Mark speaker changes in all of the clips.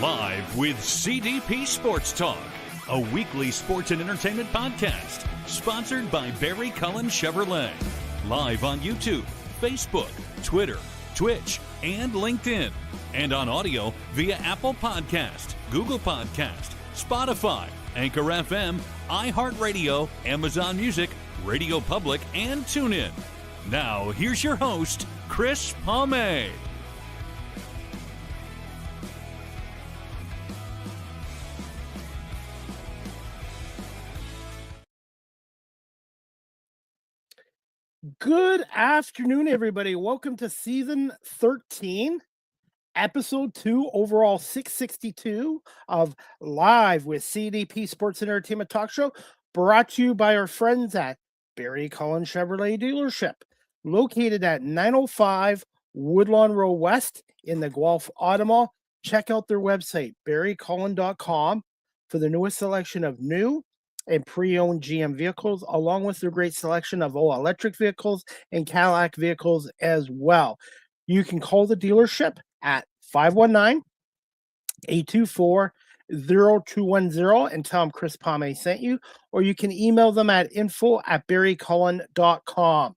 Speaker 1: Live with CDP Sports Talk, a weekly sports and entertainment podcast sponsored by Barry Cullen Chevrolet. Live on YouTube, Facebook, Twitter, Twitch, and LinkedIn. And on audio via Apple Podcast, Google Podcast, Spotify, Anchor FM, iHeartRadio, Amazon Music, Radio Public, and TuneIn. Now, here's your host, Chris Palme.
Speaker 2: Good afternoon, everybody. Welcome to season 13, episode 2, overall 662 of Live with CDP Sports and Entertainment Talk Show, brought to you by our friends at Barry Cullen Chevrolet Dealership, located at 905 Woodlawn Road West in the Guelph Auto Mall. Check out their website, barrycullen.com, for the newest selection of new and pre-owned GM vehicles, along with their great selection of all-electric vehicles and Cadillac vehicles as well. You can call the dealership at 519-824-0210 and tell them Chris Palme sent you, or you can email them at info@barrycullen.com.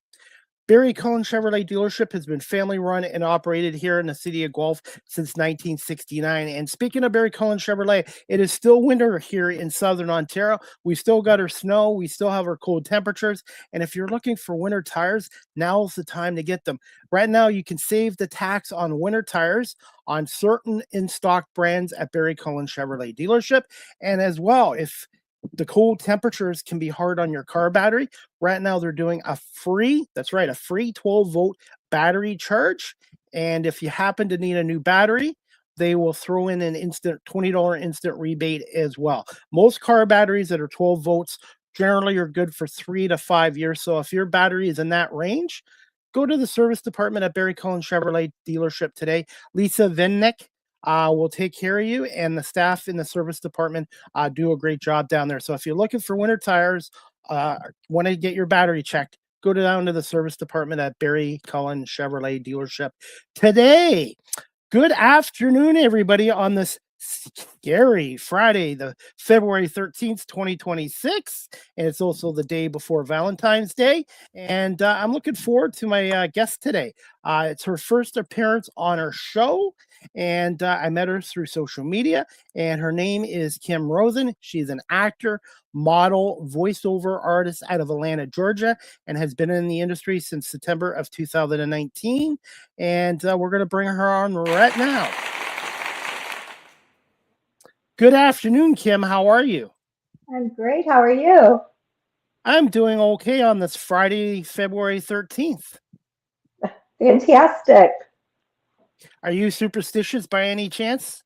Speaker 2: Barry Cullen Chevrolet Dealership has been family run and operated here in the city of Guelph since 1969. And speaking of Barry Cullen Chevrolet, it is still winter here in southern Ontario. We still got our snow. We still have our cold temperatures. And if you're looking for winter tires, now's the time to get them. Right now, you can save the tax on winter tires on certain in-stock brands at Barry Cullen Chevrolet Dealership. And as well, if the cold temperatures can be hard on your car battery, right now they're doing a free 12-volt battery charge. And if you happen to need a new battery, they will throw in an instant $20 instant rebate as well. Most car batteries that are 12 volts generally are good for 3 to 5 years. So if your battery is in that range, go to the service department at Barry Cullen Chevrolet Dealership today. Lisa Vinnick will take care of you, and the staff in the service department do a great job down there. So if you're looking for winter tires, want to get your battery checked, go down to the service department at Barry Cullen Chevrolet Dealership today. Good afternoon, everybody, on this scary Friday, the February 13th, 2026. And it's also the day before Valentine's Day. And I'm looking forward to my guest today. It's her first appearance on our show. And I met her through social media. And her name is Kim Rosen. She's an actor, model, voiceover artist out of Atlanta, Georgia, and has been in the industry since September of 2019. And we're going to bring her on right now. Good afternoon, Kim. How are you?
Speaker 3: I'm great. How are you?
Speaker 2: I'm doing okay on this Friday, February 13th.
Speaker 3: Fantastic.
Speaker 2: Are you superstitious by any chance?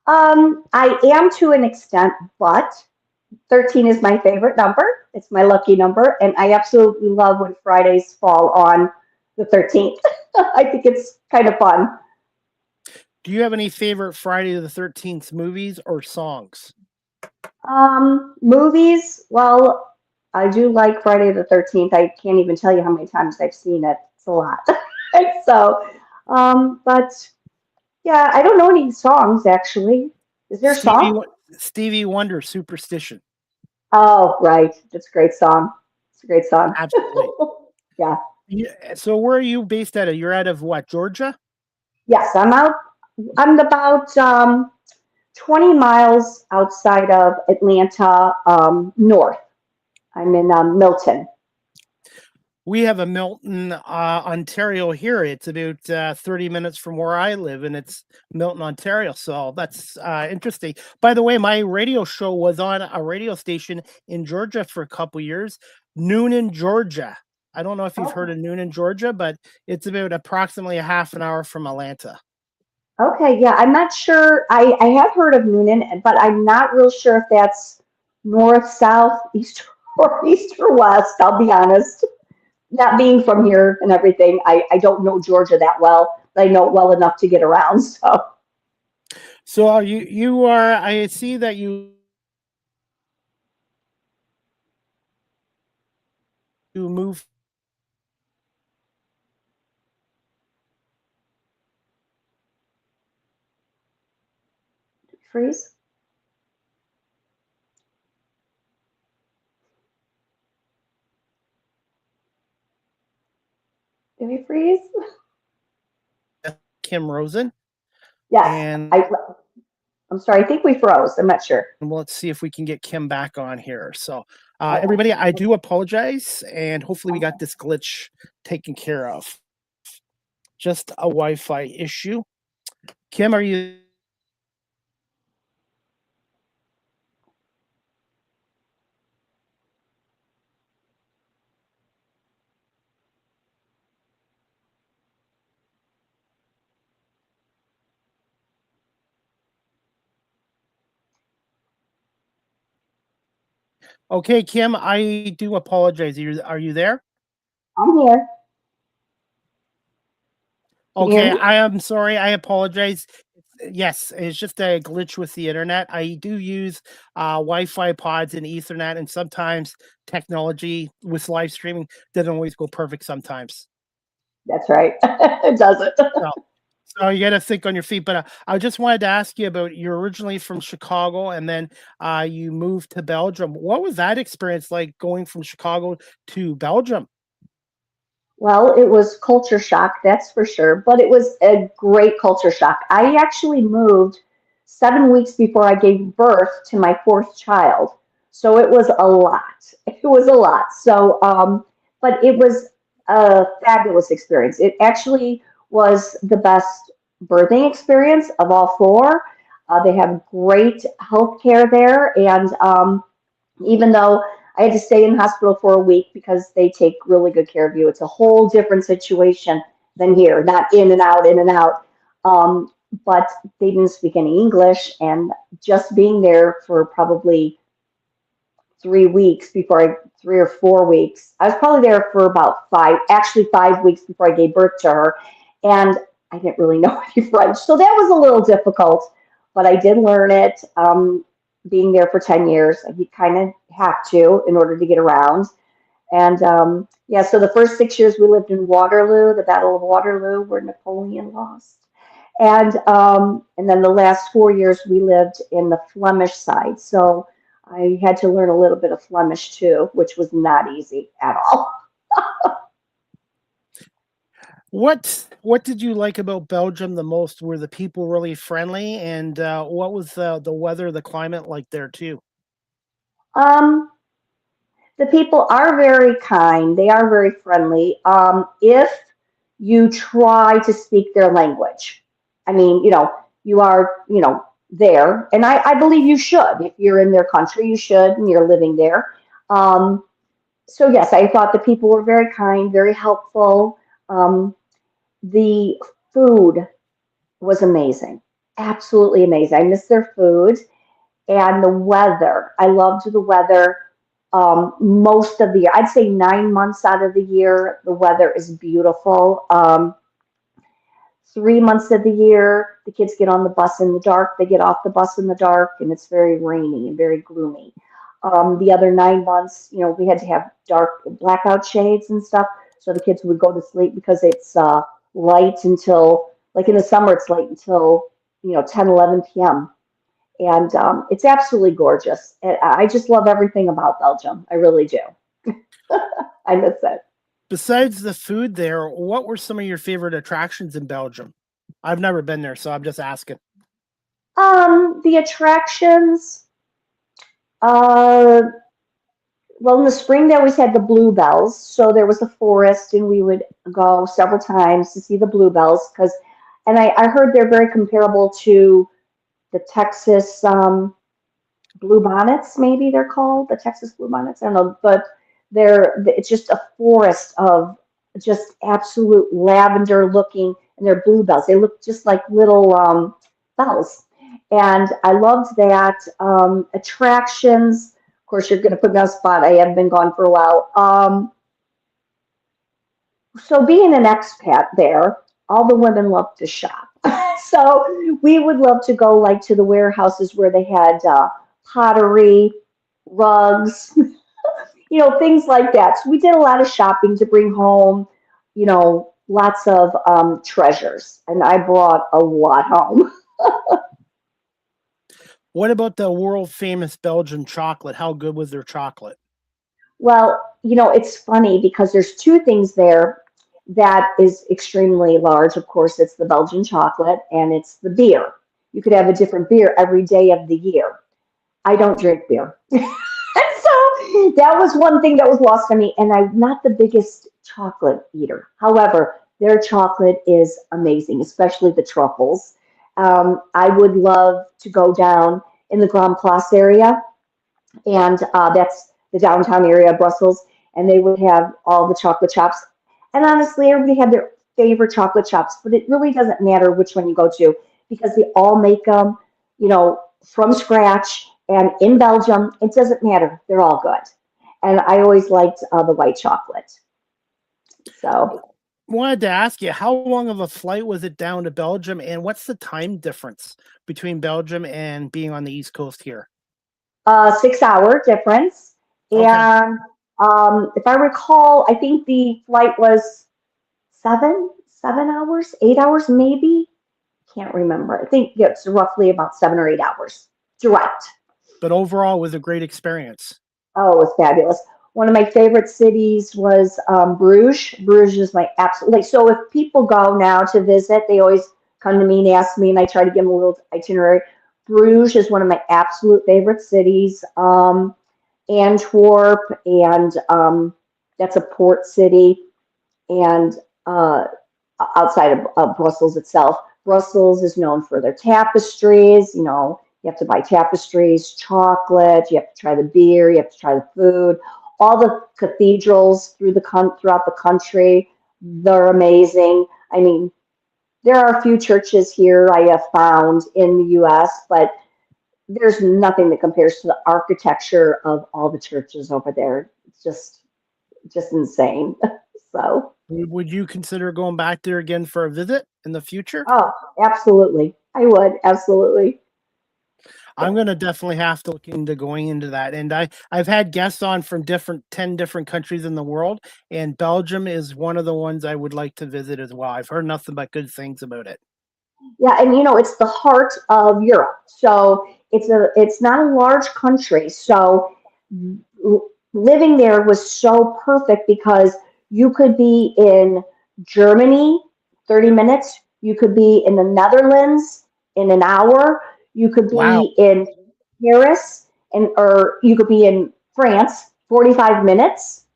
Speaker 3: I am to an extent, but 13 is my favorite number. It's my lucky number, and I absolutely love when Fridays fall on the 13th. I think it's kind of fun.
Speaker 2: Do you have any favorite Friday the 13th movies or songs?
Speaker 3: Movies, well, I do like Friday the 13th. I can't even tell you how many times I've seen it. It's a lot. So, but yeah, I don't know any songs actually. Is there a song?
Speaker 2: Stevie Wonder, Superstition.
Speaker 3: Oh, right. That's a great song. It's a great song.
Speaker 2: Absolutely.
Speaker 3: Yeah.
Speaker 2: So where are you based out of? You're out of what, Georgia?
Speaker 3: Yes, I'm about 20 miles outside of Atlanta, north. I'm in Milton.
Speaker 2: We have a Milton, Ontario here. It's about 30 minutes from where I live, and it's Milton, Ontario. So that's interesting. By the way, my radio show was on a radio station in Georgia for a couple years, Noonan, Georgia. I don't know if you've heard of Noonan, Georgia, but it's about approximately a half an hour from Atlanta.
Speaker 3: Okay, yeah, I'm not sure. I have heard of Noonan, but I'm not real sure if that's north, south, east, or west. I'll be honest. Not being from here and everything, I don't know Georgia that well. But I know it well enough to get around.
Speaker 2: So are you are, I see that you move.
Speaker 3: freeze? Did we freeze?
Speaker 2: Kim Rosen.
Speaker 3: Yes.
Speaker 2: And
Speaker 3: I'm sorry. I think we froze. I'm not sure.
Speaker 2: let's see if we can get Kim back on here. So,
Speaker 3: Okay.
Speaker 2: everybody, I do apologize, and hopefully we got this glitch taken care of. Just a Wi-Fi issue. Kim, are you? Okay, Kim, I do apologize. Are you there?
Speaker 3: I'm here. Can you hear
Speaker 2: Okay,
Speaker 3: me?
Speaker 2: I am sorry. I apologize. Yes, it's just a glitch with the internet. I do use Wi-Fi pods and Ethernet, and sometimes technology with live streaming doesn't always go perfect sometimes.
Speaker 3: That's right. It doesn't.
Speaker 2: So you got to think on your feet. But I just wanted to ask you about, you're originally from Chicago, and then you moved to Belgium. What was that experience like, going from Chicago to Belgium?
Speaker 3: Well, it was culture shock, that's for sure, but it was a great culture shock. I actually moved 7 weeks before I gave birth to my fourth child. So it was a lot. It was a lot. So, but it was a fabulous experience. It actually was the best birthing experience of all four. They have great health care there. And even though I had to stay in the hospital for a week because they take really good care of you. It's a whole different situation than here, not in and out, in and out. But they didn't speak any English, and just being there for probably 3 weeks before 3 or 4 weeks. I was probably there for about 5 weeks before I gave birth to her, and I didn't really know any French, so that was a little difficult. But I did learn it. Being there for 10 years, you kind of have to in order to get around. And yeah, so the first 6 years we lived in Waterloo, the Battle of Waterloo, where Napoleon lost. And then the last 4 years we lived in the Flemish side. So I had to learn a little bit of Flemish too, which was not easy at all.
Speaker 2: What did you like about Belgium the most? Were the people really friendly, and what was the weather, the climate like there too?
Speaker 3: Um, the people are very kind. They are very friendly. If you try to speak their language, I mean, you are, there, and I believe you should. If you're in their country, you should, and you're living there. Um, so yes, I thought the people were very kind, very helpful. Um, the food was amazing, absolutely amazing. I miss their food and the weather. I loved the weather. Most of the year, I'd say 9 months out of the year, the weather is beautiful. 3 months of the year, the kids get on the bus in the dark. They get off the bus in the dark, and it's very rainy and very gloomy. The other 9 months, we had to have dark blackout shades and stuff, so the kids would go to sleep because it's light until, like in the summer, it's light until 10, 11 p.m. And it's absolutely gorgeous. And I just love everything about Belgium. I really do. I miss it.
Speaker 2: Besides the food there, what were some of your favorite attractions in Belgium? I've never been there, so I'm just asking.
Speaker 3: The attractions, uh, well, in the spring they always had the bluebells. So there was a forest, and we would go several times to see the bluebells. And I heard they're very comparable to the Texas blue bonnets, maybe they're called the Texas blue bonnets. I don't know, but it's just a forest of just absolute lavender looking, and they're bluebells. They look just like little bells, and I loved that. Attractions, of course, you're going to put me on the spot. I have been gone for a while. So being an expat there, all the women love to shop. So we would love to go like to the warehouses where they had pottery, rugs, things like that. So we did a lot of shopping to bring home, lots of treasures, and I brought a lot home.
Speaker 2: What about the world famous Belgian chocolate? How good was their chocolate?
Speaker 3: Well, it's funny because there's two things there that is extremely large. Of course, it's the Belgian chocolate and it's the beer. You could have a different beer every day of the year. I don't drink beer. So that was one thing that was lost on me. And I'm not the biggest chocolate eater. However, their chocolate is amazing, especially the truffles. I would love to go down in the Grand Place area, and that's the downtown area of Brussels, and they would have all the chocolate shops. And honestly, everybody had their favorite chocolate shops, but it really doesn't matter which one you go to because they all make them, from scratch. And in Belgium, it doesn't matter; they're all good. And I always liked the white chocolate. So,
Speaker 2: Wanted to ask you, how long of a flight was it down to Belgium, and what's the time difference between Belgium and being on the East Coast here?
Speaker 3: 6 hour difference.
Speaker 2: Okay,
Speaker 3: And if I recall, I think the flight was 7 hours, 8 hours, maybe. Can't remember. I think it's roughly about 7 or 8 hours direct.
Speaker 2: but overall, it was a great experience.
Speaker 3: Oh, it was fabulous. One of my favorite cities was Bruges. Bruges is my absolute, like, so if people go now to visit, they always come to me and ask me, and I try to give them a little itinerary. Bruges is one of my absolute favorite cities. Antwerp, and that's a port city, and uh, outside of Brussels itself. Brussels is known for their tapestries. You have to buy tapestries, chocolate. You have to try the beer. You have to try the food. All the cathedrals throughout the country, they're amazing. I mean, there are a few churches here I have found in the U.S., but there's nothing that compares to the architecture of all the churches over there. It's just insane. So,
Speaker 2: Would you consider going back there again for a visit in the future?
Speaker 3: oh, absolutely. I would, absolutely.
Speaker 2: I'm gonna definitely have to look into going into that. And I've had guests on from 10 different countries in the world, and Belgium is one of the ones I would like to visit as well. I've heard nothing but good things about it.
Speaker 3: Yeah, and it's the heart of Europe. So it's not a large country. So living there was so perfect because you could be in Germany 30 minutes, you could be in the Netherlands in an hour, you could
Speaker 2: Wow.
Speaker 3: be in Paris, or you could be in France 45 minutes.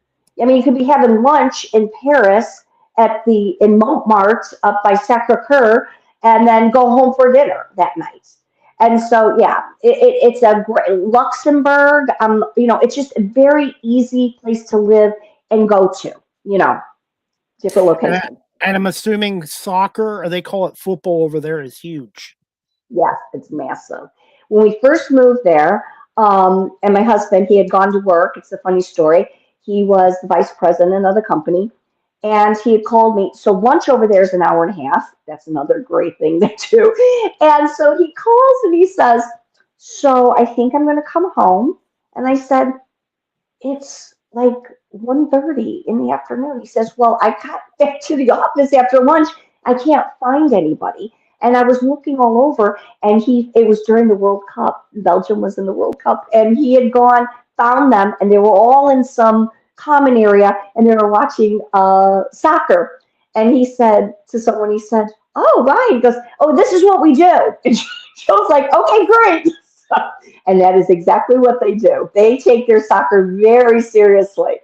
Speaker 3: I mean, you could be having lunch in Paris in Montmartre up by Sacre-Cœur, and then go home for dinner that night. And so, yeah, it's a great Luxembourg. It's just a very easy place to live and go to. You know, different
Speaker 2: And, I,
Speaker 3: locations.
Speaker 2: and I'm assuming soccer, or they call it football over there, is huge.
Speaker 3: Yes, it's massive. When we first moved there, and my husband, he had gone to work. It's a funny story. He was the vice president of the company, and he had called me. So lunch over there is an hour and a half. That's another great thing to do. And so he calls and he says, "So I think I'm going to come home." And I said, "It's like 1:30 in the afternoon." He says, "Well, I got back to the office after lunch. I can't find anybody." And I was looking all over, and it was during the World Cup. Belgium was in the World Cup, and he had gone, found them, and they were all in some common area, and they were watching soccer. And he said to someone, he said, "Oh, right." He goes, "Oh, this is what we do." And she was like, "Okay, great." And that is exactly what they do. They take their soccer very seriously.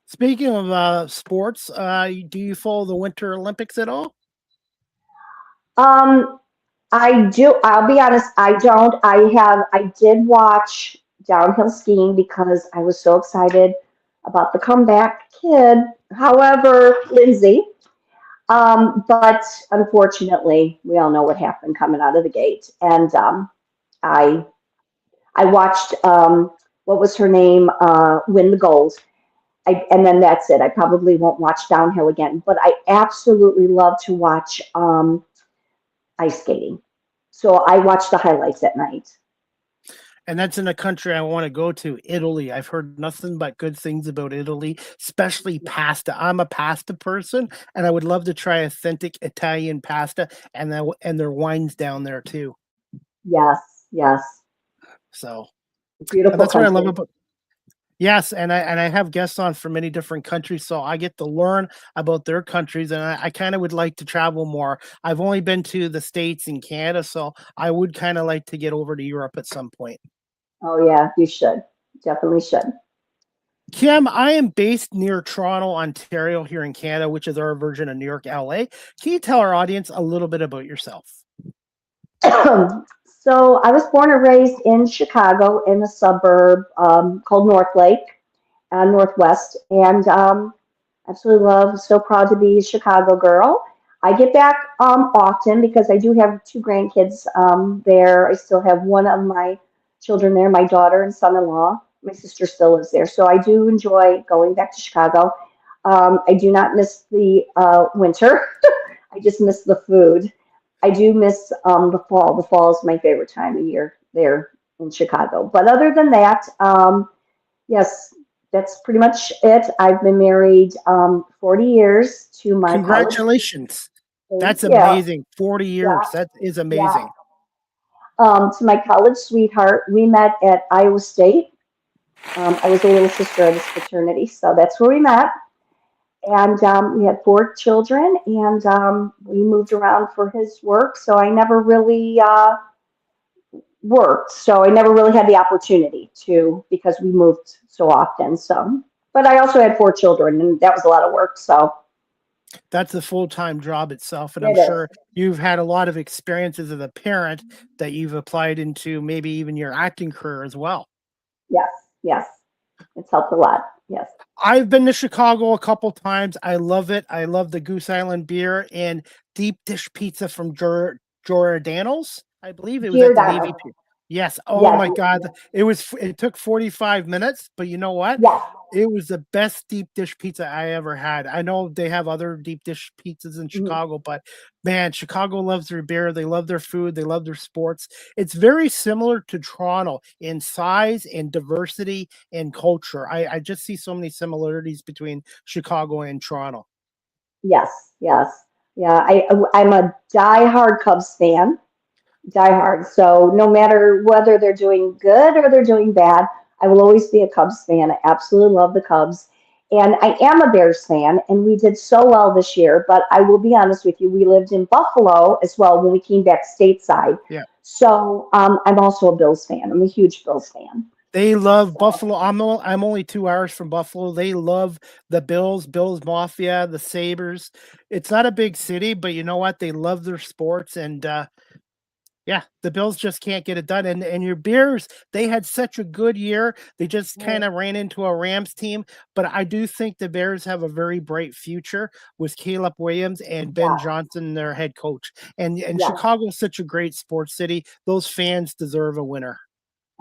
Speaker 2: Speaking of sports, do you follow the Winter Olympics at all?
Speaker 3: Um, I do. I'll be honest. I don't. I did watch downhill skiing because I was so excited about the comeback kid. However, Lindsay. But unfortunately, we all know what happened coming out of the gate. And I I watched what was her name win the gold. And then that's it. I probably won't watch downhill again. But I absolutely love to watch ice skating. So I watch the highlights at night.
Speaker 2: And that's in a country I want to go to, Italy. I've heard nothing but good things about Italy, especially pasta. I'm a pasta person, and I would love to try authentic Italian pasta and their wines down there too.
Speaker 3: Yes, Yes.
Speaker 2: So and
Speaker 3: Beautiful
Speaker 2: that's what I love
Speaker 3: country.
Speaker 2: about. Yes, and I have guests on from many different countries, so I get to learn about their countries, and I kind of would like to travel more. I've only been to the States and Canada, so I would kind of like to get over to Europe at some point.
Speaker 3: Oh yeah, you should. Definitely should.
Speaker 2: Kim, I am based near Toronto, Ontario, here in Canada, which is our version of New York, LA. Can you tell our audience a little bit about yourself?
Speaker 3: So I was born and raised in Chicago in a suburb called North Lake, Northwest, and absolutely love. So proud to be a Chicago girl. I get back often because I do have two grandkids there. I still have one of my children there, my daughter and son-in-law. My sister still lives there, so I do enjoy going back to Chicago. I do not miss the winter. I just miss the food. I do miss the fall. The fall is my favorite time of year there in Chicago. But other than that, yes, that's pretty much it. I've been married 40 years to my college.
Speaker 2: Congratulations.
Speaker 3: Thank
Speaker 2: That's
Speaker 3: you.
Speaker 2: amazing. 40
Speaker 3: Yeah,
Speaker 2: years. That is
Speaker 3: yeah.
Speaker 2: amazing.
Speaker 3: To my college sweetheart, we met at Iowa State. I was a little sister of his fraternity, so that's where we met. And we had four children, and we moved around for his work. So I never really worked. So I never really had the opportunity to because we moved so often. So, but I also had four children, and that was a lot of work. So
Speaker 2: That's a full-time job itself, and I'm
Speaker 3: it is.
Speaker 2: sure you've had a lot of experiences as a parent that you've applied into maybe even your acting career as well.
Speaker 3: Yes, yes. It's helped a lot. Yes.
Speaker 2: I've been to Chicago a couple times. I love it. I love the Goose Island beer and deep dish pizza from Giordano's. I believe it was at the Navy
Speaker 3: Giordano.
Speaker 2: Pier. Yes. Oh
Speaker 3: Yes,
Speaker 2: my God. It took 45 minutes, but you know what?
Speaker 3: yes.
Speaker 2: It was the best deep dish pizza I ever had. I know they have other deep dish pizzas in
Speaker 3: Mhm.
Speaker 2: Chicago, but man, Chicago loves their beer. They love their food. They love their sports. It's very similar to Toronto in size and diversity and culture. I just see so many similarities between Chicago and Toronto.
Speaker 3: Yes, yes. Yeah, I'm a diehard Cubs fan. Diehard. So no matter whether they're doing good or they're doing bad, I will always be a Cubs fan. I absolutely love the Cubs. And I am a Bears fan, and we did so well this year. But I will be honest with you, we lived in Buffalo as well when we came back stateside.
Speaker 2: Yeah.
Speaker 3: So I'm also a Bills fan. I'm a huge Bills fan.
Speaker 2: They love
Speaker 3: So
Speaker 2: Buffalo. I'm only 2 hours from Buffalo. They love the Bills, Bills Mafia, the Sabres. It's not a big city, but you know what? They love their sports, and yeah, the Bills just can't get it done. And your Bears, they had such a good year. They just kind
Speaker 3: mm,
Speaker 2: of ran into a Rams team, but I do think the Bears have a very bright future with Caleb Williams and Ben
Speaker 3: yeah,
Speaker 2: Johnson, their head coach. And
Speaker 3: yeah,
Speaker 2: Chicago is such a great sports city. Those fans deserve a winner.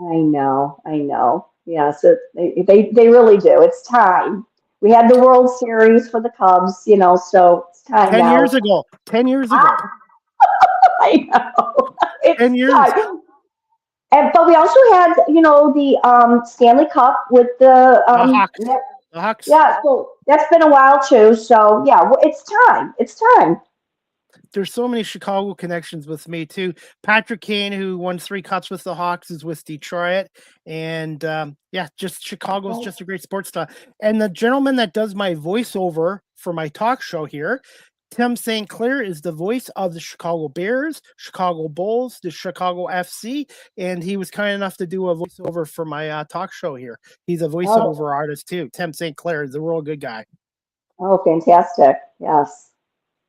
Speaker 3: I know, I know. Yes, they really do. It's time. We had the World Series for the Cubs, so it's time
Speaker 2: 10
Speaker 3: now.
Speaker 2: years ago. 10 years ago.
Speaker 3: Ah, I know. It's
Speaker 2: 10 years.
Speaker 3: time. But we also had, the Stanley Cup with the
Speaker 2: The Hawks. The Hawks.
Speaker 3: yeah. So that's been a while too. So yeah, it's time. It's time.
Speaker 2: There's so many Chicago connections with me too. Patrick Kane, who won 3 cups with the Hawks, is with Detroit, and yeah, just Chicago's
Speaker 3: Okay.
Speaker 2: just a great sports town. And the gentleman that does my voiceover for my talk show here, Tim St. Clair, is the voice of the Chicago Bears, Chicago Bulls, the Chicago FC, and he was kind enough to do a voiceover for my talk show here. He's a
Speaker 3: Oh,
Speaker 2: voiceover artist too. Tim St. Clair is a real good guy.
Speaker 3: oh, fantastic. Yes,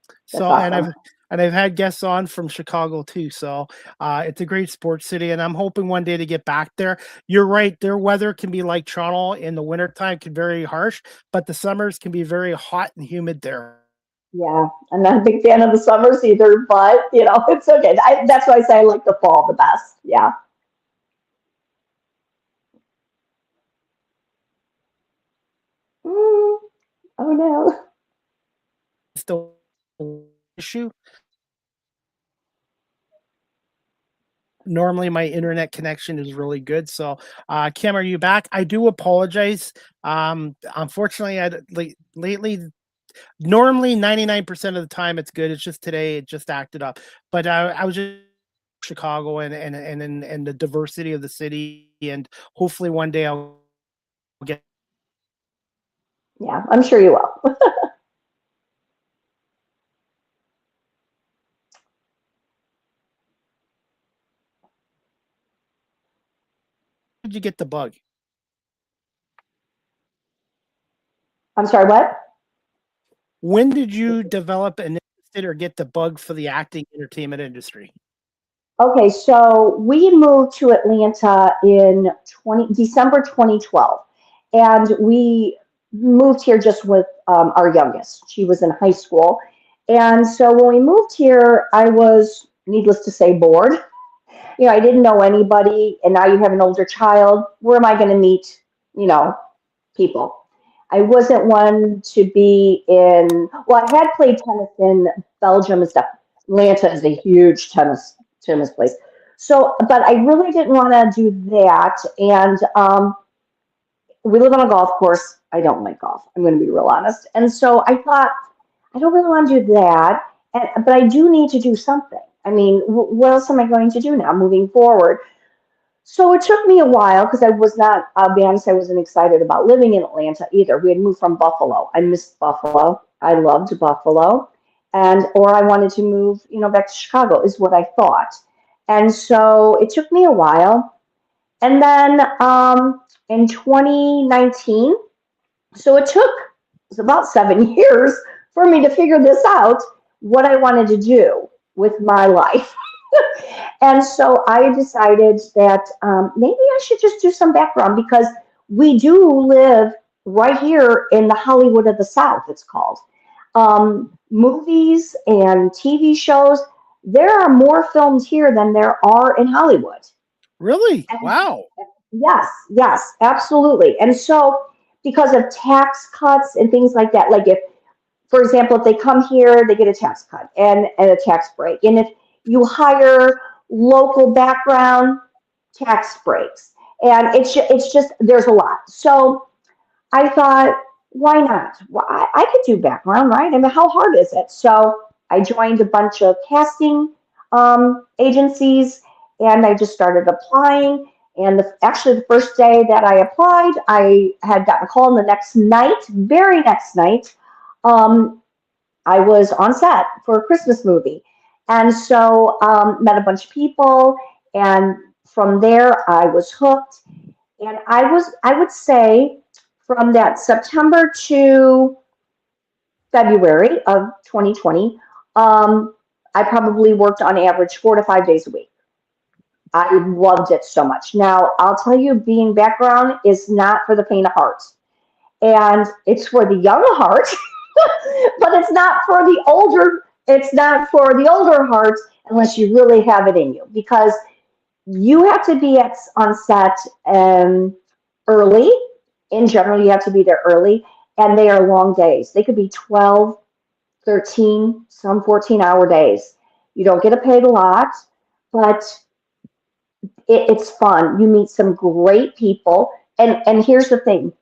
Speaker 3: that's
Speaker 2: So,
Speaker 3: awesome.
Speaker 2: and I've had guests on from Chicago too. So, it's a great sports city, and I'm hoping one day to get back there. You're right; their weather can be like Toronto in the wintertime, can be very harsh, but the summers can be very hot and humid there.
Speaker 3: Yeah, I'm not a big fan of the summers either, but it's okay. That's why I say I like the fall the best. Yeah. Mm, oh no.
Speaker 2: It's the issue. Normally, my internet connection is really good. So, Kim, are you back? I do apologize. Unfortunately, lately, normally 99% of the time it's good. It's just today it just acted up. But I was just Chicago and the diversity of the city. And hopefully one day I'll get.
Speaker 3: Yeah, I'm sure you will.
Speaker 2: Did you get the bug?
Speaker 3: I'm sorry, what?
Speaker 2: When did you develop an interest or get the bug for the acting entertainment industry?
Speaker 3: Okay, so we moved to Atlanta in December 2012, and we moved here just with our youngest. She was in high school, and so when we moved here, I was, needless to say, bored. I didn't know anybody, and now you have an older child. Where am I going to meet, you know, people? I wasn't one to be in. Well, I had played tennis in Belgium and stuff. Atlanta is a huge tennis place. So, but I really didn't want to do that. And we live on a golf course. I don't like golf. I'm going to be real honest. And so I thought, I don't really want to do that. But I do need to do something. I mean, what else am I going to do now moving forward? So it took me a while because I was not, I'll be honest, I wasn't excited about living in Atlanta either. We had moved from Buffalo. I missed Buffalo. I loved Buffalo. Or I wanted to move, back to Chicago is what I thought. And so it took me a while. And then in 2019, so it was about 7 years for me to figure this out, what I wanted to do with my life. And so I decided that maybe I should just do some background because we do live right here in the Hollywood of the South, it's called. Movies and TV shows, there are more films here than there are in Hollywood.
Speaker 2: Really?
Speaker 3: And
Speaker 2: Wow.
Speaker 3: yes, absolutely. And so because of tax cuts and things like that, like if, for example, if they come here, they get a tax cut and a tax break. And if you hire local background, tax breaks. And it's just, there's a lot. So I thought, why not? Well, I could do background, right? I mean, how hard is it? So I joined a bunch of casting agencies and I just started applying. And actually, the first day that I applied, I had gotten a call, and the next night, very next night, I was on set for a Christmas movie. And so met a bunch of people, and from there I was hooked. And I would say, from that September to February of 2020, I probably worked on average 4 to 5 days a week. I loved it so much. Now, I'll tell you, being background is not for the faint of heart. And it's for the young heart, but it's not for the older heart unless you really have it in you, because you have to be on set early. In general, you have to be there early, and they are long days. They could be 12, 13, some 14-hour days. You don't get paid a lot, but it's fun. You meet some great people. And here's the thing.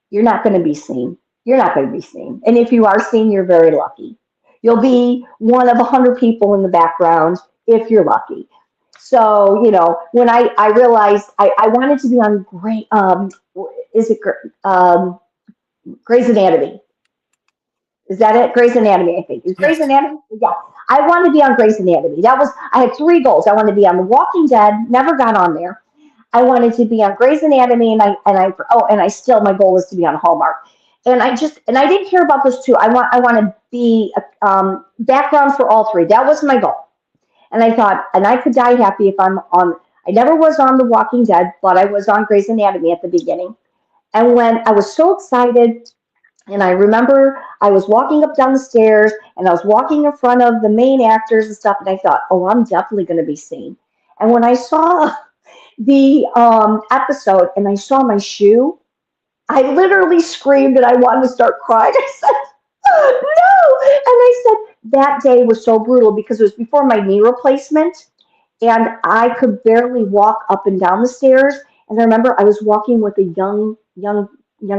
Speaker 3: You're not going to be seen. You're not going to be seen. And if you are seen, you're very lucky. You'll be one of 100 people in the background if you're lucky. So, when I realized I wanted to be on Grey's Anatomy. Is that it? Grey's Anatomy, I think. Is Grey's
Speaker 2: Yes.
Speaker 3: Anatomy? Yeah. I wanted to be on Grey's Anatomy. I had 3 goals. I wanted to be on The Walking Dead, never got on there. I wanted to be on Grey's Anatomy, and I still, my goal was to be on Hallmark. And I didn't care about those 2. I want to be background for all 3. That was my goal. And I thought, and I could die happy if I'm on. I never was on The Walking Dead, but I was on Grey's Anatomy at the beginning. And when I was so excited, and I remember I was walking up down the stairs, and I was walking in front of the main actors and stuff, and I thought, oh, I'm definitely going to be seen. And when I saw the episode and I saw my shoe, I literally screamed and I wanted to start crying. I said, oh, no. And I said, that day was so brutal because it was before my knee replacement and I could barely walk up and down the stairs. And I remember I was walking with a young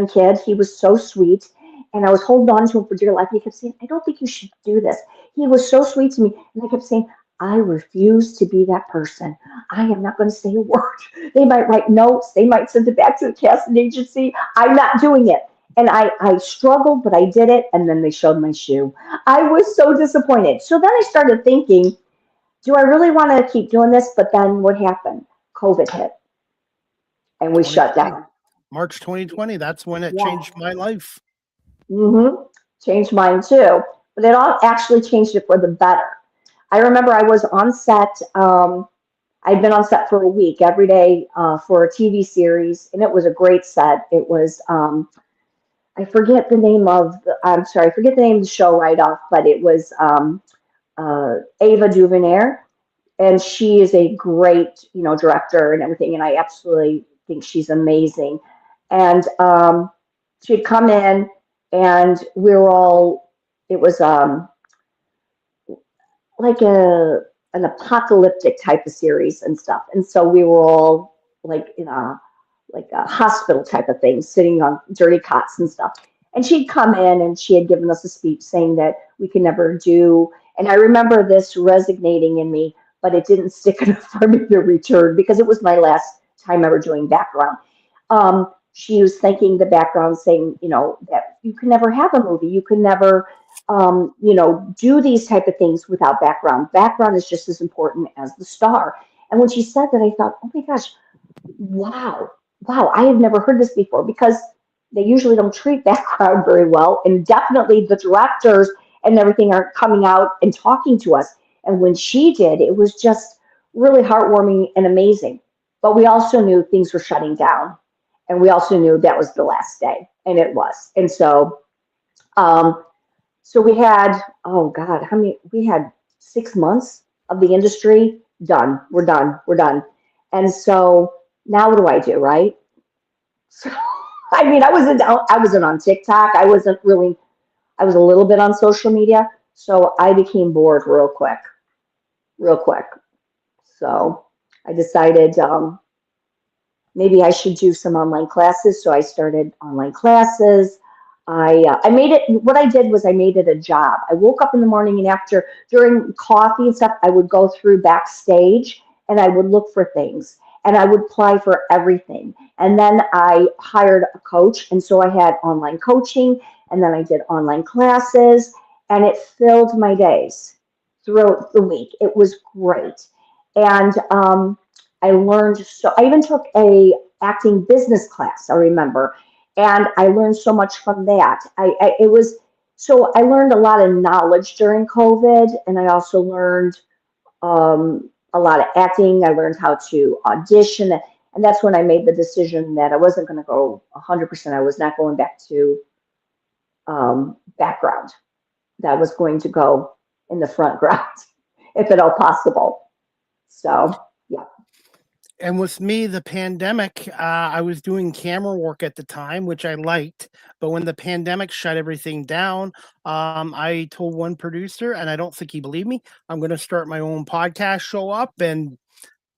Speaker 3: kid. He was so sweet. And I was holding on to him for dear life. He kept saying, I don't think you should do this. He was so sweet to me. And I kept saying, I refuse to be that person. I am not going to say a word. They might write notes. They might send it back to the casting agency. I'm not doing it. And I struggled, but I did it. And then they showed my shoe. I was so disappointed. So then I started thinking, do I really want to keep doing this? But then what happened? COVID hit and we shut
Speaker 2: 2020,
Speaker 3: down.
Speaker 2: March 2020. That's when it
Speaker 3: Yeah.
Speaker 2: changed my life.
Speaker 3: Changed mine too. But it all actually changed it for the better. I remember I was on set. I'd been on set for a week every day for a TV series, and it was a great set. It was I forget the name of I'm sorry, I forget the name of the show right off, but it was Ava DuVernay, and she is a great director and everything, and I absolutely think she's amazing. And she'd come in, and we were all. It was like an apocalyptic type of series and stuff. And so we were all like in a hospital type of thing, sitting on dirty cots and stuff. And she'd come in and she had given us a speech saying that we could never do. And I remember this resonating in me, but it didn't stick enough for me to return because it was my last time ever doing background. She was thanking the background, saying, that you can never have a movie. You can never do these type of things without background. Background is just as important as the star. And when she said that, I thought, oh my gosh, wow, I have never heard this before because they usually don't treat background very well. And definitely the directors and everything aren't coming out and talking to us. And when she did, it was just really heartwarming and amazing. But we also knew things were shutting down. And we also knew that was the last day. And it was. And so we had, oh God, we had 6 months of the industry done. We're done. And so now what do I do, right? So, I wasn't on TikTok. I was a little bit on social media. So I became bored real quick. So I decided maybe I should do some online classes. So I started online classes. I made it, what I did was I made it a job. I woke up in the morning and during coffee and stuff, I would go through backstage and I would look for things and I would apply for everything. And then I hired a coach. And so I had online coaching and then I did online classes and it filled my days throughout the week. It was great. And I learned, so I even took a acting business class, I remember. And I learned so much from that. So I learned a lot of knowledge during COVID, and I also learned a lot of acting. I learned how to audition, and that's when I made the decision that I wasn't going to go 100%. I was not going back to background. That was going to go in the front ground, if at all possible. So, yeah.
Speaker 2: And with me, the pandemic, I was doing camera work at the time, which I liked. But when the pandemic shut everything down, I told one producer, and I don't think he believed me, I'm going to start my own podcast show up. And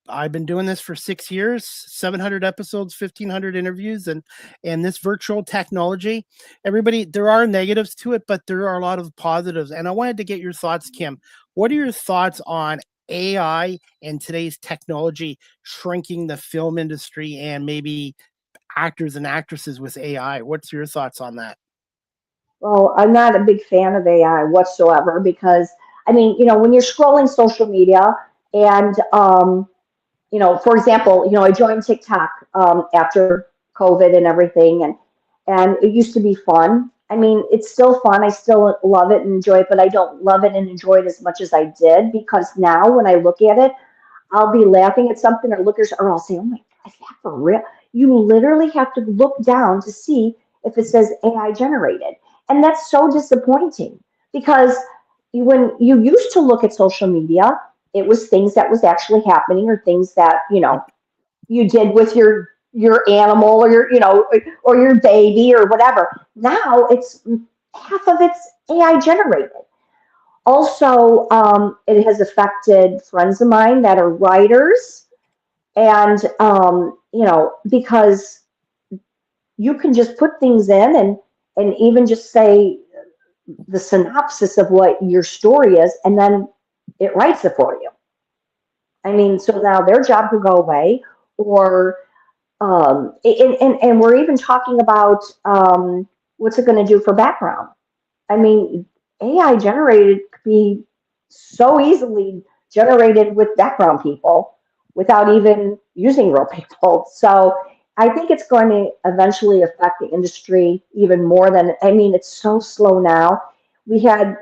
Speaker 2: I've been doing this for 6 years, 700 episodes, 1,500 interviews, and this virtual technology. Everybody, there are negatives to it, but there are a lot of positives. And I wanted to get your thoughts, Kim. What are your thoughts on AI and today's technology shrinking the film industry and maybe actors and actresses with AI? What's your thoughts on that?
Speaker 3: Well, I'm not a big fan of AI whatsoever because, when you're scrolling social media and, for example, I joined TikTok after COVID and everything, and it used to be fun. It's still fun. I still love it and enjoy it, but I don't love it and enjoy it as much as I did because now when I look at it, I'll be laughing at something or I'll say, oh my God, is that for real? You literally have to look down to see if it says AI generated. And that's so disappointing because when you used to look at social media, it was things that was actually happening or things that, you did with your animal or or your baby or whatever. Now it's half of it's AI generated. Also, it has affected friends of mine that are writers, and because you can just put things in and even just say the synopsis of what your story is, and then it writes it for you. I mean, so now their job could go away, or and we're even talking about what's it going to do for background. I mean, AI generated could be so easily generated with background people without even using real people. So I think it's going to eventually affect the industry even more than, I mean, it's so slow now. We had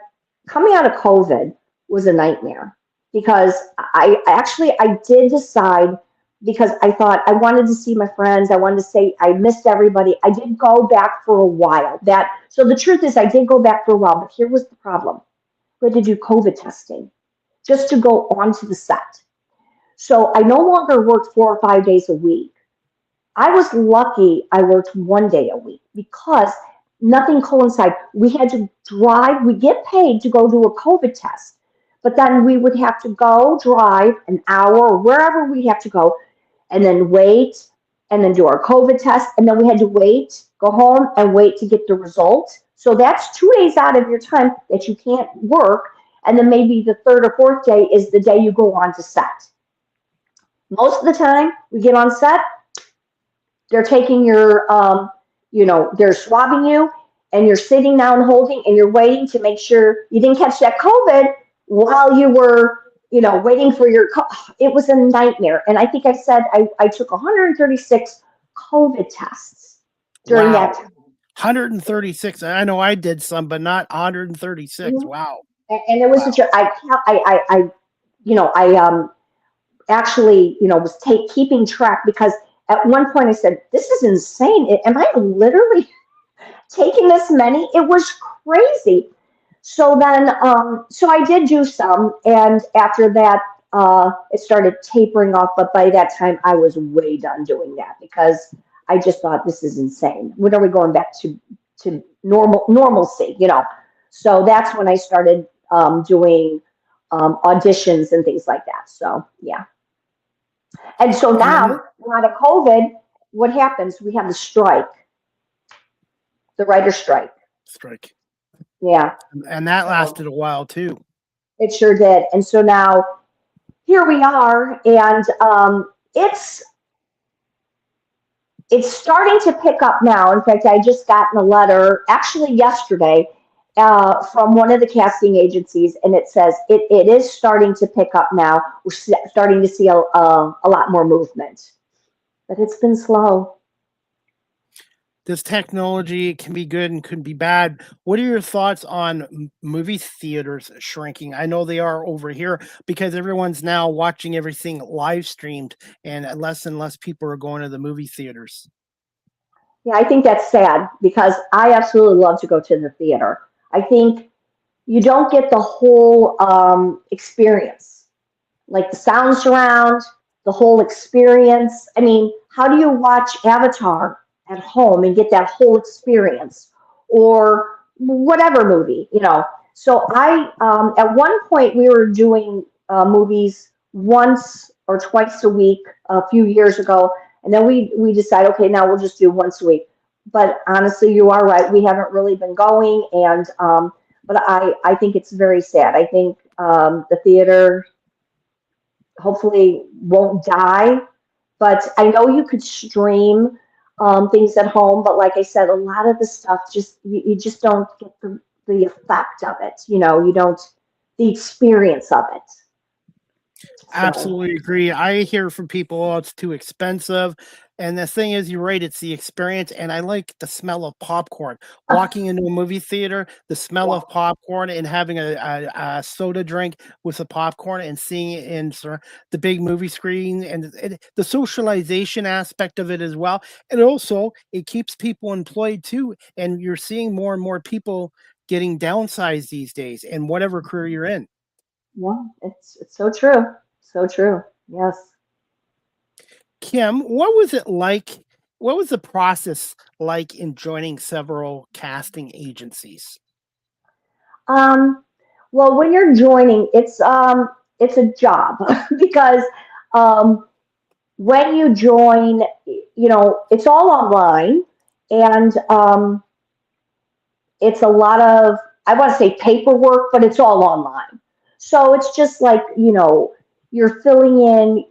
Speaker 3: coming out of COVID was a nightmare because I did decide because I thought I wanted to see my friends. I wanted to say I missed everybody. I did go back for a while. So the truth is I did go back for a while, but here was the problem. We had to do COVID testing just to go onto the set. So I no longer worked 4 or 5 days a week. I was lucky I worked 1 day a week because nothing coincided. We had to drive, we get paid to go do a COVID test, but then we would have to go drive an hour or wherever we have to go and then wait and then do our COVID test. And then we had to wait, go home and wait to get the result. So that's 2 days out of your time that you can't work. And then maybe the third or fourth day is the day you go on to set. Most of the time we get on set, they're taking your, they're swabbing you and you're sitting down holding and you're waiting to make sure you didn't catch that COVID while you were, waiting for your, it was a nightmare. And I think I said I took 136 COVID tests during that time.
Speaker 2: 136. I know I did some, but not 136.
Speaker 3: Mm-hmm.
Speaker 2: Wow.
Speaker 3: And it was such actually, was keeping track because at one point I said, this is insane. Am I literally taking this many? It was crazy. So then, so I did do some. And after that, it started tapering off. But by that time, I was way done doing that because I just thought this is insane. When are we going back to normalcy, So that's when I started doing auditions and things like that. So, yeah. And so now, out of COVID, what happens? We have the strike, the writer's strike. Yeah.
Speaker 2: And that lasted a while, too.
Speaker 3: It sure did. And so now, here we are, and it's starting to pick up now. In fact, I just got a letter, actually yesterday, from one of the casting agencies, and it says it is starting to pick up now. We're starting to see a lot more movement, but it's been slow.
Speaker 2: This technology can be good and could be bad. What are your thoughts on movie theaters shrinking? I know they are over here because everyone's now watching everything live streamed, and less people are going to the movie theaters.
Speaker 3: Yeah, I think that's sad because I absolutely love to go to the theater. I think you don't get the whole experience, like the sound surround, the whole experience. I mean, how do you watch Avatar at home and get that whole experience, or whatever movie, So I, at one point, we were doing movies once or twice a week a few years ago, and then we decided, okay, now we'll just do once a week. But honestly, you are right. We haven't really been going, and but I think it's very sad. I think the theater hopefully won't die, but I know you could stream things at home. But like I said, a lot of the stuff you just don't get the effect of it. You don't the experience of it.
Speaker 2: Absolutely agree. I hear from people, oh, it's too expensive. And the thing is, you're right, it's the experience. And I like the smell of popcorn. Walking into a movie theater, the smell of popcorn and having a soda drink with the popcorn and seeing it in the big movie screen and the socialization aspect of it as well. And also, it keeps people employed too. And you're seeing more and more people getting downsized these days in whatever career you're in.
Speaker 3: Yeah, it's so true. So true. Yes.
Speaker 2: Kim, what was it like? What was the process like in joining several casting agencies?
Speaker 3: Well, when you're joining, it's a job because when you join, it's all online, and it's a lot of, I want to say paperwork, but it's all online. So it's just like, you're filling in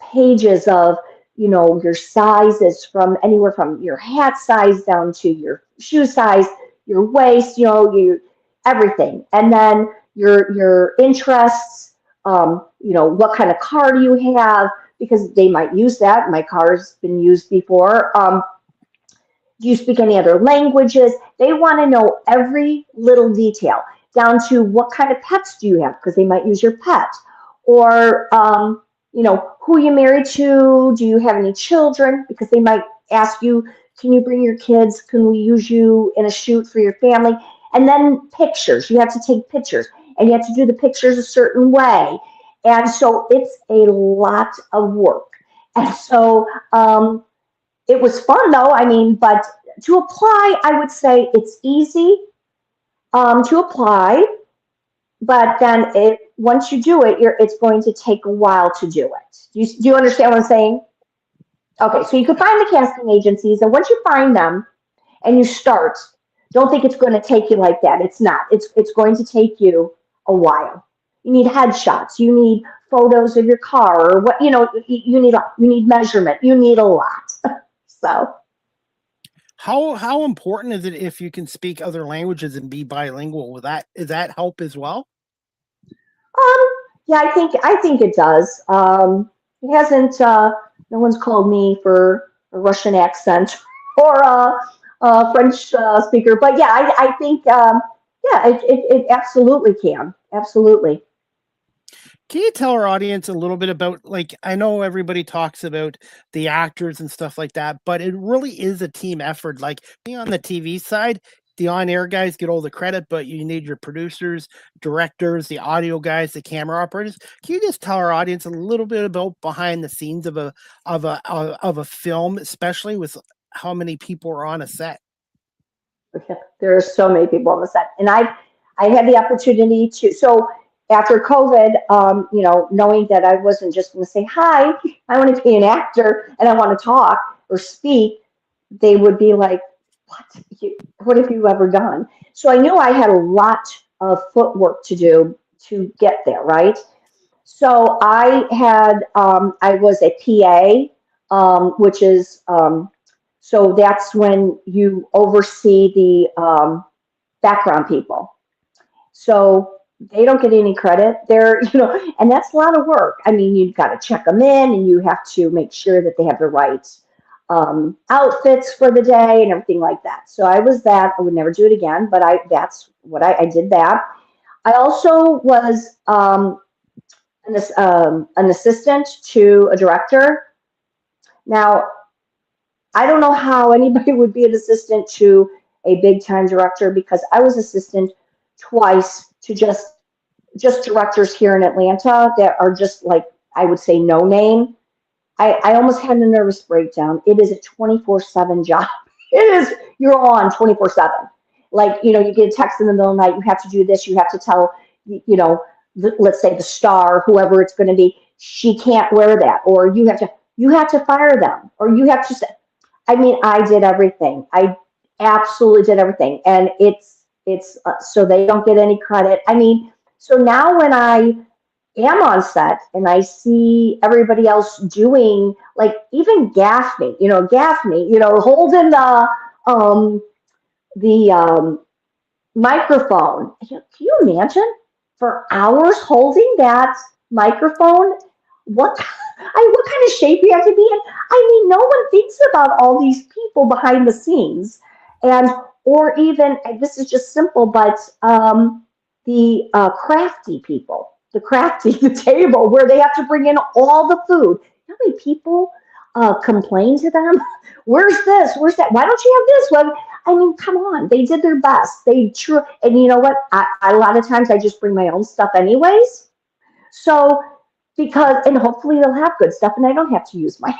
Speaker 3: pages of, your sizes from anywhere from your hat size down to your shoe size, your waist, everything. And then your interests, what kind of car do you have? Because they might use that. My car's been used before. Do you speak any other languages? They want to know every little detail, down to what kind of pets do you have, because they might use your pet. Or, who you married to? Do you have any children? Because they might ask you, can you bring your kids? Can we use you in a shoot for your family? And then pictures. You have to take pictures, and you have to do the pictures a certain way. And so it's a lot of work. And so, it was fun though. I mean, but to apply, I would say it's easy to apply, but then once you do it, it's going to take a while to do it. Do you understand what I'm saying? Okay, so you can find the casting agencies, and once you find them and you start, don't think it's going to take you like that. It's not. It's going to take you a while. You need headshots. You need photos of your car, or what you need measurement. You need a lot. So.
Speaker 2: How important is it if you can speak other languages and be bilingual? Does that help as well?
Speaker 3: Yeah, I think it does. It hasn't. No one's called me for a Russian accent or a French speaker, but yeah, I think yeah, it absolutely can. Absolutely.
Speaker 2: Can you tell our audience a little bit about, like, I know everybody talks about the actors and stuff like that, but it really is a team effort. Like, being on the TV side, the on-air guys get all the credit, but you need your producers, directors, the audio guys, the camera operators. Can you just tell our audience a little bit about behind the scenes of a film, especially with how many people are on a set?
Speaker 3: There are so many people on the set, and I had the opportunity to. So after COVID, knowing that I wasn't just going to say hi, I want to be an actor and I want to talk or speak, they would be like, what have you ever done? So I knew I had a lot of footwork to do to get there, right? So I was a PA, which is, so that's when you oversee the background people. So they don't get any credit there, and that's a lot of work. I mean, you've got to check them in, and you have to make sure that they have the right outfits for the day and everything like that. So I was that. I would never do it again, but that's what I did that. I also was an assistant to a director. Now, I don't know how anybody would be an assistant to a big time director, because I was assistant twice to just directors here in Atlanta that are just like, I would say, no name. I almost had a nervous breakdown. It is a 24/7 job. It is, you're on 24/7. Like, you get a text in the middle of the night, you have to do this, you have to tell, let's say the star, whoever it's going to be, she can't wear that, or you have to fire them, or you have to say, I mean, I did everything. I absolutely did everything. And it's so they don't get any credit. I mean, so now when I am on set and I see everybody else doing, like, even Gaffney, holding the microphone. Can you imagine for hours holding that microphone? What kind of shape you have to be in? I mean, no one thinks about all these people behind the scenes, or even, this is just simple, but the crafty people, the table where they have to bring in all the food. You know how many people complain to them? Where's this? Where's that? Why don't you have this? Well, I mean, come on. They did their best. And you know what? A lot of times I just bring my own stuff anyways. So, and hopefully they'll have good stuff and I don't have to use my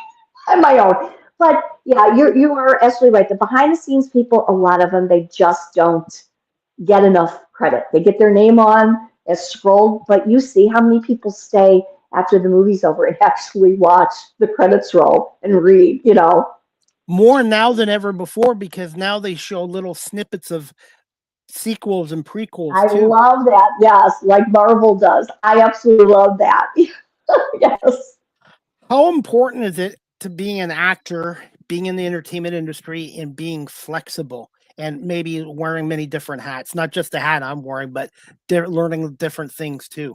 Speaker 3: own. But yeah, you are absolutely right. The behind the scenes people, a lot of them, they just don't get enough credit. They get their name on as scrolled, but you see how many people stay after the movie's over and actually watch the credits roll and read,
Speaker 2: More now than ever before, because now they show little snippets of sequels and prequels
Speaker 3: I
Speaker 2: too.
Speaker 3: love that. Yes, like Marvel does. I absolutely love that. Yes.
Speaker 2: How important is it to being an actor, being in the entertainment industry, and being flexible and maybe wearing many different hats? Not just the hat I'm wearing, but learning different things too.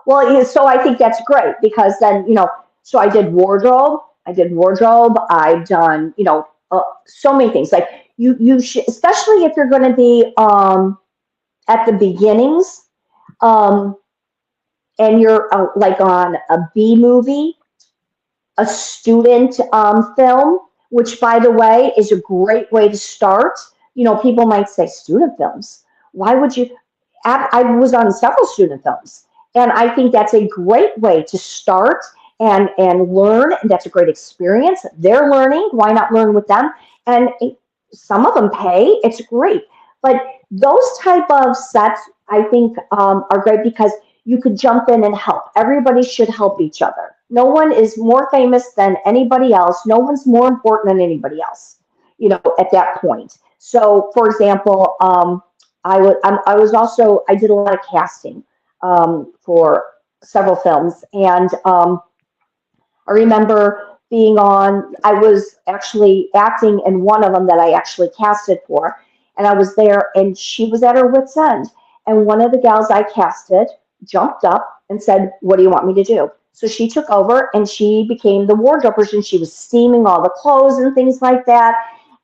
Speaker 3: Well, yeah, so I think that's great because then, so I did wardrobe. I did wardrobe. I've done, so many things. Like you should, especially if you're going to be at the beginnings, um, and you're like on a B movie, a student film, which, by the way, is a great way to start. People might say student films. Why would you? I was on several student films, and I think that's a great way to start and learn. And that's a great experience. They're learning. Why not learn with them? And some of them pay. It's great, but those type of sets I think are great because you could jump in and help. Everybody should help each other. No one is more famous than anybody else. No one's more important than anybody else, at that point. So, for example, I was also, I did a lot of casting for several films. And I remember I was actually acting in one of them that I actually casted for. And I was there and she was at her wit's end. And one of the gals I casted jumped up and said, "What do you want me to do?" So she took over and she became the wardrobe person. She was steaming all the clothes and things like that.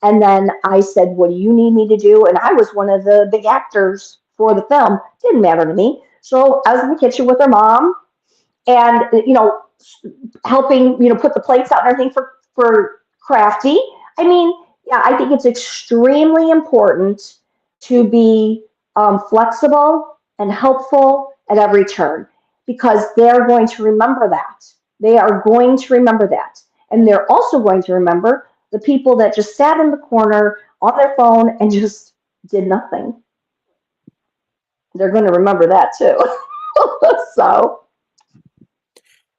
Speaker 3: And then I said, "What do you need me to do?" And I was one of the big actors for the film. Didn't matter to me. So I was in the kitchen with her mom and, helping, put the plates out and everything for Crafty. I mean, yeah, I think it's extremely important to be flexible and helpful at every turn because they're going to remember that. They are going to remember that. And they're also going to remember the people that just sat in the corner on their phone and just did nothing. They're going to remember that too. So,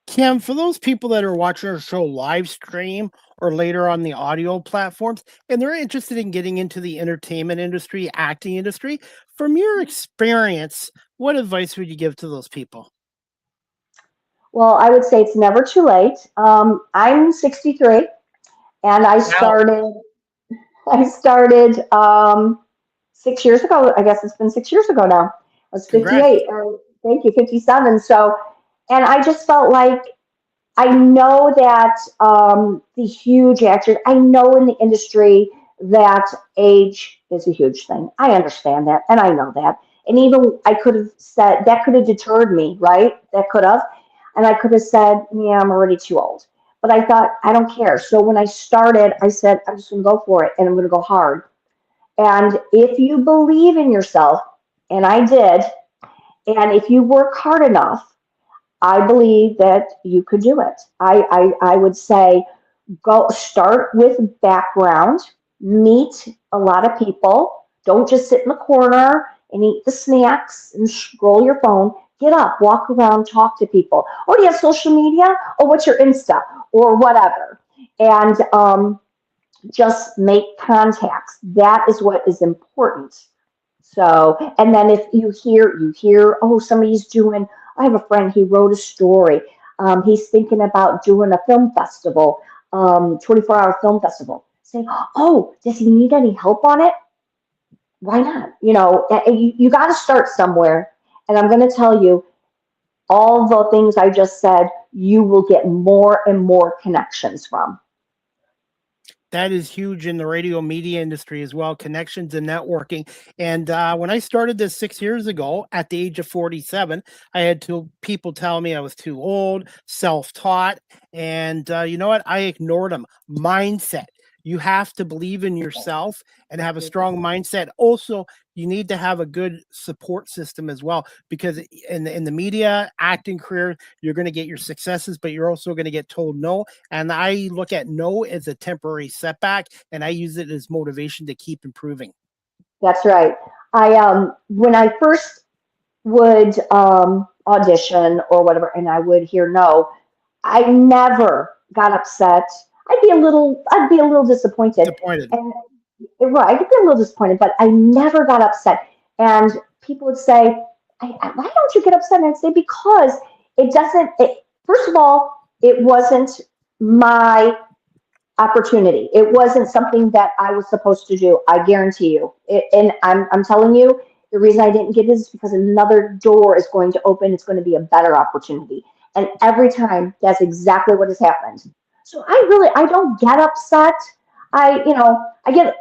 Speaker 2: Kim, for those people that are watching our show live stream or later on the audio platforms, and they're interested in getting into the entertainment industry, acting industry, from your experience, what advice would you give to those people?
Speaker 3: well, I would say it's never too late. I'm 63 and
Speaker 2: Wow,
Speaker 3: I started 6 years ago. I guess it's been 6 years ago now. I was
Speaker 2: congrats.
Speaker 3: 58. Thank you, 57. So, and I just felt like I know that the huge actors, I know in the industry that age is a huge thing. I understand that, and I know that. And even I could have said that could have deterred me, right? That could have. And I could have said, yeah, I'm already too old. But I thought, I don't care. So when I started, I said, I'm just going to go for it and I'm going to go hard. And if you believe in yourself, and I did, and if you work hard enough, I believe that you could do it. I would say go start with background, meet a lot of people. Don't just sit in the corner and eat the snacks and scroll your phone. Get up, walk around, talk to people. Oh, do you have social media? Oh, what's your Insta or whatever? And just make contacts. That is what is important. So, and then if you hear, oh, somebody's doing, I have a friend, he wrote a story. He's thinking about doing a film festival, 24-hour film festival. Say, oh, does he need any help on it? Why not? You got to start somewhere. And I'm going to tell you, all the things I just said, you will get more and more connections from.
Speaker 2: That is huge in the radio media industry as well, connections and networking. And when I started this 6 years ago, at the age of 47, I had two people tell me I was too old, self-taught, and you know what? I ignored them. Mindset. You have to believe in yourself and have a strong mindset. Also, you need to have a good support system as well, because in the media acting career, you're going to get your successes, but you're also going to get told no. And I look at no as a temporary setback, and I use it as motivation to keep improving.
Speaker 3: That's right. I when I first would audition or whatever, and I would hear no, I never got upset. I'd be a little disappointed.
Speaker 2: Disappointed.
Speaker 3: And right, I could be a little disappointed, but I never got upset. And people would say, why don't you get upset? And I'd say, because it doesn't, first of all, it wasn't my opportunity. It wasn't something that I was supposed to do. I guarantee you. And I'm telling you, the reason I didn't get it is because another door is going to open. It's going to be a better opportunity. And every time, that's exactly what has happened. So I don't get upset. I get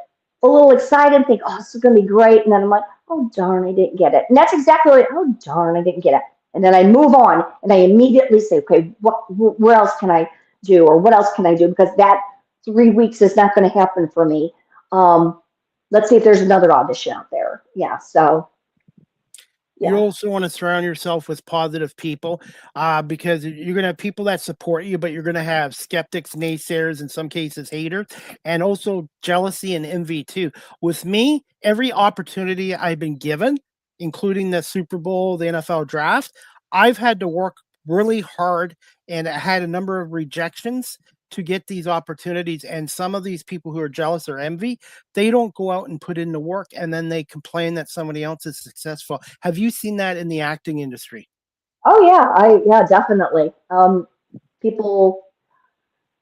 Speaker 3: a little excited, think, oh, this is going to be great. And then I'm like, oh, darn, I didn't get it. And that's exactly what, oh, darn, I didn't get it. And then I move on and I immediately say, okay, where else can I do? Or what else can I do? Because that 3 weeks is not going to happen for me. Um, let's see if there's another audition out there. Yeah. So,
Speaker 2: You
Speaker 3: yeah.
Speaker 2: also want to surround yourself with positive people, because you're going to have people that support you, but you're going to have skeptics, naysayers, in some cases haters, and also jealousy and envy too. With me, every opportunity I've been given, including the Super Bowl, the NFL draft, I've had to work really hard, and I had a number of rejections to get these opportunities. And some of these people who are jealous or envy, they don't go out and put in the work, and then they complain that somebody else is successful. Have you seen that in the acting industry?
Speaker 3: Oh yeah. Yeah, definitely. People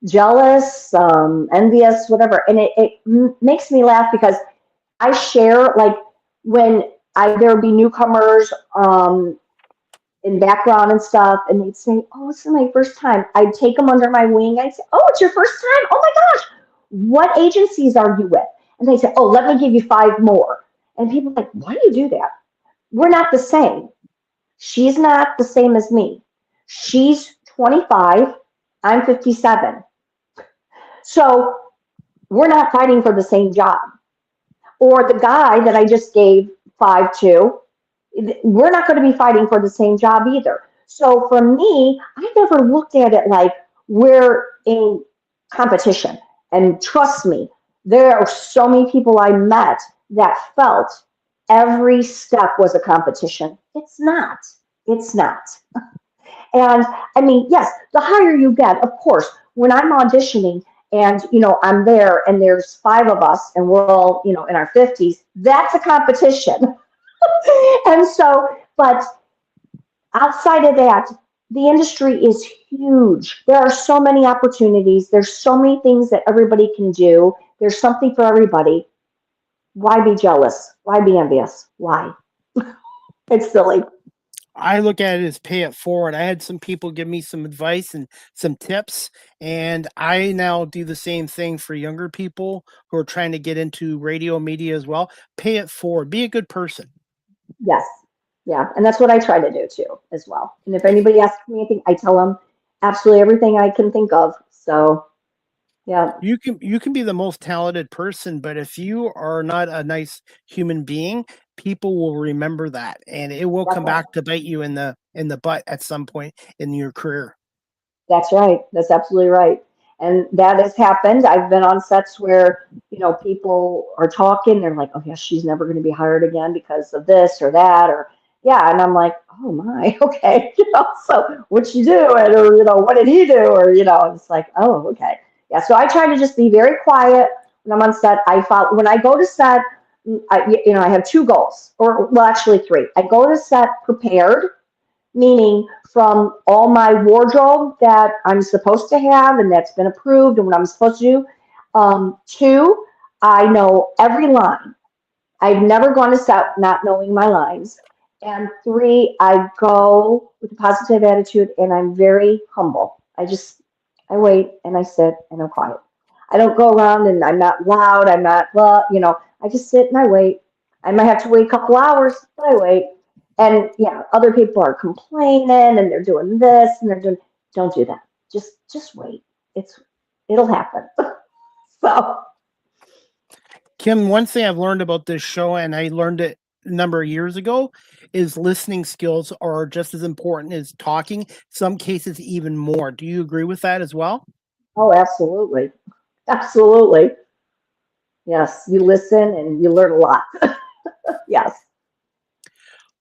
Speaker 3: jealous, envious, whatever. And it makes me laugh because I share, like, when there would be newcomers, in background and stuff, and they'd say, "Oh, this is my first time." I'd take them under my wing. I'd say, "Oh, it's your first time? Oh my gosh, what agencies are you with?" And they say, "Oh, let me give you 5 more." And people are like, "Why do you do that? We're not the same. She's not the same as me. She's 25. I'm 57. So we're not fighting for the same job." Or the guy that I just gave 5 to, we're not going to be fighting for the same job either. So for me, I never looked at it like we're in competition. And trust me, there are so many people I met that felt every step was a competition. It's not. It's not. And I mean, yes, the higher you get, of course, when I'm auditioning and, I'm there and there's 5 of us and we're all, in our 50s, that's a competition. And so, but outside of that, the industry is huge. There are so many opportunities. There's so many things that everybody can do. There's something for everybody. Why be jealous? Why be envious? Why? It's silly.
Speaker 2: I look at it as pay it forward. I had some people give me some advice and some tips, and I now do the same thing for younger people who are trying to get into radio media as well. Pay it forward. Be a good person.
Speaker 3: Yes. Yeah. And that's what I try to do too, as well. And if anybody asks me anything, I tell them absolutely everything I can think of. So, yeah,
Speaker 2: You can be the most talented person, but if you are not a nice human being, people will remember that, and it will come
Speaker 3: definitely.
Speaker 2: back to bite you in the butt at some point in your career.
Speaker 3: That's right. That's absolutely right. And that has happened. I've been on sets where, people are talking, they're like, oh, yeah, she's never going to be hired again because of this or that, or, yeah. And I'm like, oh, my, okay. So what'd she do? And, or, what did he do? Or, it's like, oh, okay. Yeah. So I try to just be very quiet when I'm on set. When I go to set, I have 2 goals, or, well, actually 3. I go to set prepared, meaning from all my wardrobe that I'm supposed to have and that's been approved and what I'm supposed to do. 2, I know every line. I've never gone to set not knowing my lines. And 3, I go with a positive attitude and I'm very humble. I wait and I sit and I'm quiet. I don't go around and I'm not loud. I'm not, well, I just sit and I wait. I might have to wait a couple hours, but I wait. And yeah, other people are complaining and they're doing this and they're doing, don't do that. Just wait. It'll happen. So,
Speaker 2: Kim, one thing I've learned about this show, and I learned it a number of years ago, is listening skills are just as important as talking, some cases even more. Do you agree with that as well?
Speaker 3: oh, absolutely. Absolutely. Yes, you listen and you learn a lot. Yes.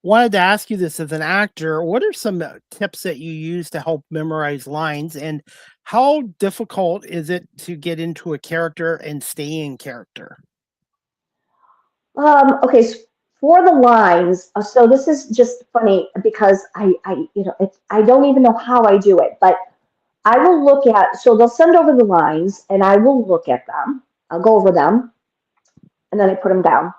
Speaker 2: Wanted to ask you this: as an actor, what are some tips that you use to help memorize lines, and how difficult is it to get into a character and stay in character?
Speaker 3: Okay, for the lines, so this is just funny because I don't even know how I do it, but I will look at, so they'll send over the lines and I will look at them. I'll go over them and then I put them down.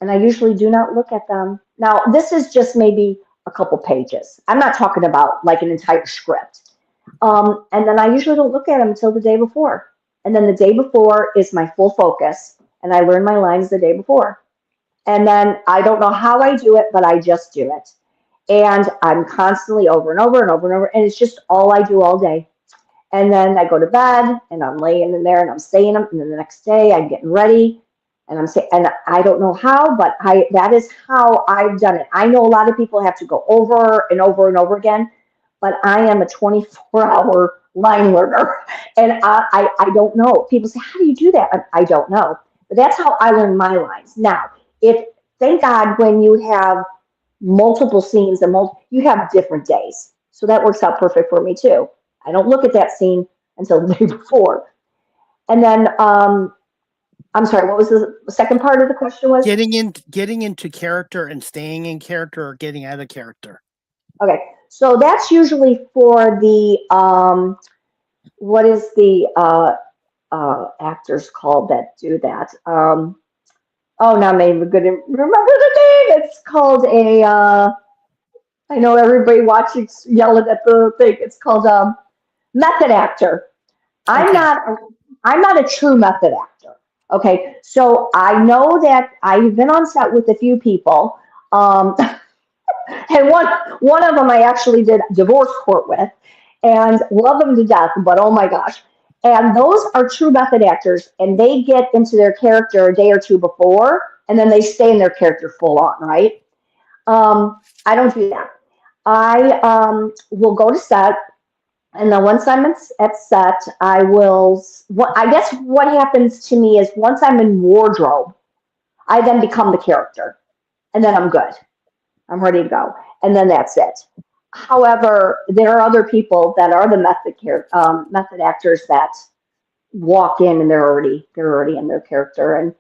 Speaker 3: And I usually do not look at them. Now, this is just maybe a couple pages. I'm not talking about like an entire script. And then I usually don't look at them until the day before. And then the day before is my full focus. And I learn my lines the day before. And then I don't know how I do it, but I just do it. And I'm constantly over and over and over and over. And it's just all I do all day. And then I go to bed and I'm laying in there and I'm saying them. And then the next day I'm getting ready and I'm saying, and I don't know how, but that is how I've done it. I know a lot of people have to go over and over and over again, but I am a 24-hour line learner. And I don't know. People say, how do you do that? I don't know. But that's how I learn my lines. Now, thank God when you have multiple scenes and you have different days. So that works out perfect for me too. I don't look at that scene until the day before. And then, I'm sorry, what was the second part of the question was?
Speaker 2: Getting into character and staying in character or getting out of character.
Speaker 3: Okay, so that's usually for the, what is the actors called that do that? Oh, now maybe good to remember the name. It's called I know everybody watching yelling at the thing. It's called method actor. I'm not a true method actor. Okay, so I know that I've been on set with a few people, and one of them I actually did divorce court with, and love them to death. But oh my gosh, and those are true method actors, and they get into their character a day or two before, and then they stay in their character full on, right? I don't do that. I will go to set. And then once I'm at set, I will. I guess what happens to me is once I'm in wardrobe, I then become the character, and then I'm good. I'm ready to go, and then that's it. However, there are other people that are the method actors that walk in and they're already in their character, and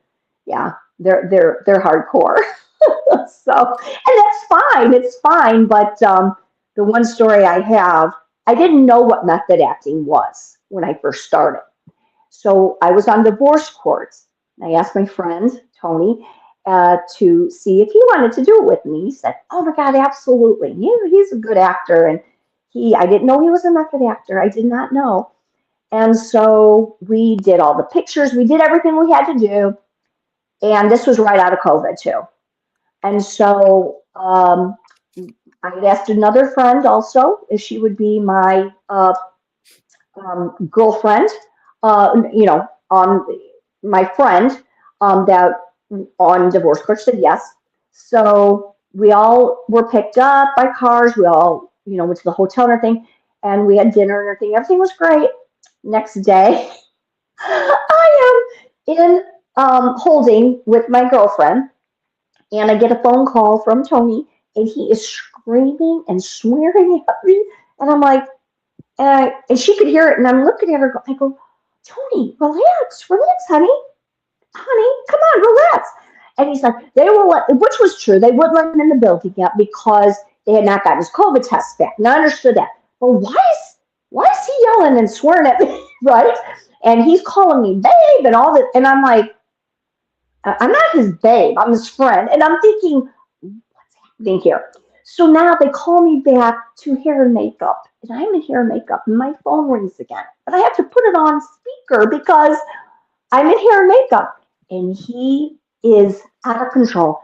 Speaker 3: yeah, they're hardcore. So, and that's fine. It's fine. But the one story I have, I didn't know what method acting was when I first started. So I was on divorce court. I asked my friend, Tony, to see if he wanted to do it with me. He said, oh my God, absolutely. He's a good actor. And I didn't know he was a method actor. I did not know. And so we did all the pictures. We did everything we had to do. And this was right out of COVID too. And so I had asked another friend also if she would be my girlfriend, on my friend that on divorce court said yes. So we all were picked up by cars. We all, went to the hotel and everything, and we had dinner and everything. Everything was great. Next day, I am in holding with my girlfriend, and I get a phone call from Tony, and he is screaming and swearing at me, and I'm like, and she could hear it, and I'm looking at her. I go, Tony, relax, honey, come on, relax. And he's like, they will let, which was true, they wouldn't let him in the building yet because they had not gotten his COVID test back. And I understood that. But why is he yelling and swearing at me, right? And he's calling me babe and all that, and I'm like, I'm not his babe, I'm his friend. And I'm thinking, what's happening here? So now they call me back to hair and makeup. And I'm in hair and makeup, and my phone rings again. But I have to put it on speaker because I'm in hair and makeup. And he is out of control.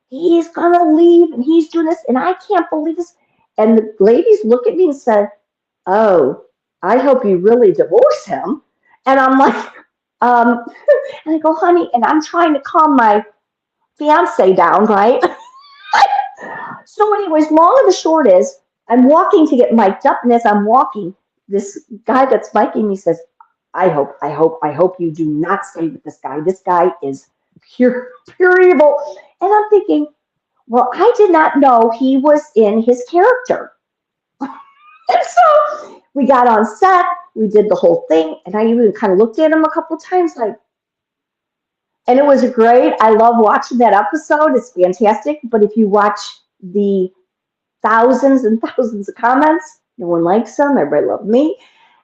Speaker 3: He's going to leave, and he's doing this, and I can't believe this. And the ladies look at me and said, oh, I hope you really divorce him. And I'm like, and I go, honey, and I'm trying to calm my fiance down, right? So anyways, long and the short is, I'm walking to get mic'd up, and as I'm walking, this guy that's micing me says, I hope you do not stay with this guy. This guy is pure evil. And I'm thinking, well, I did not know he was in his character. And so we got on set, we did the whole thing, and I even kind of looked at him a couple of times like, And it was great. I love watching that episode. It's fantastic. But if you watch the thousands and thousands of comments, no one likes them. Everybody loved me.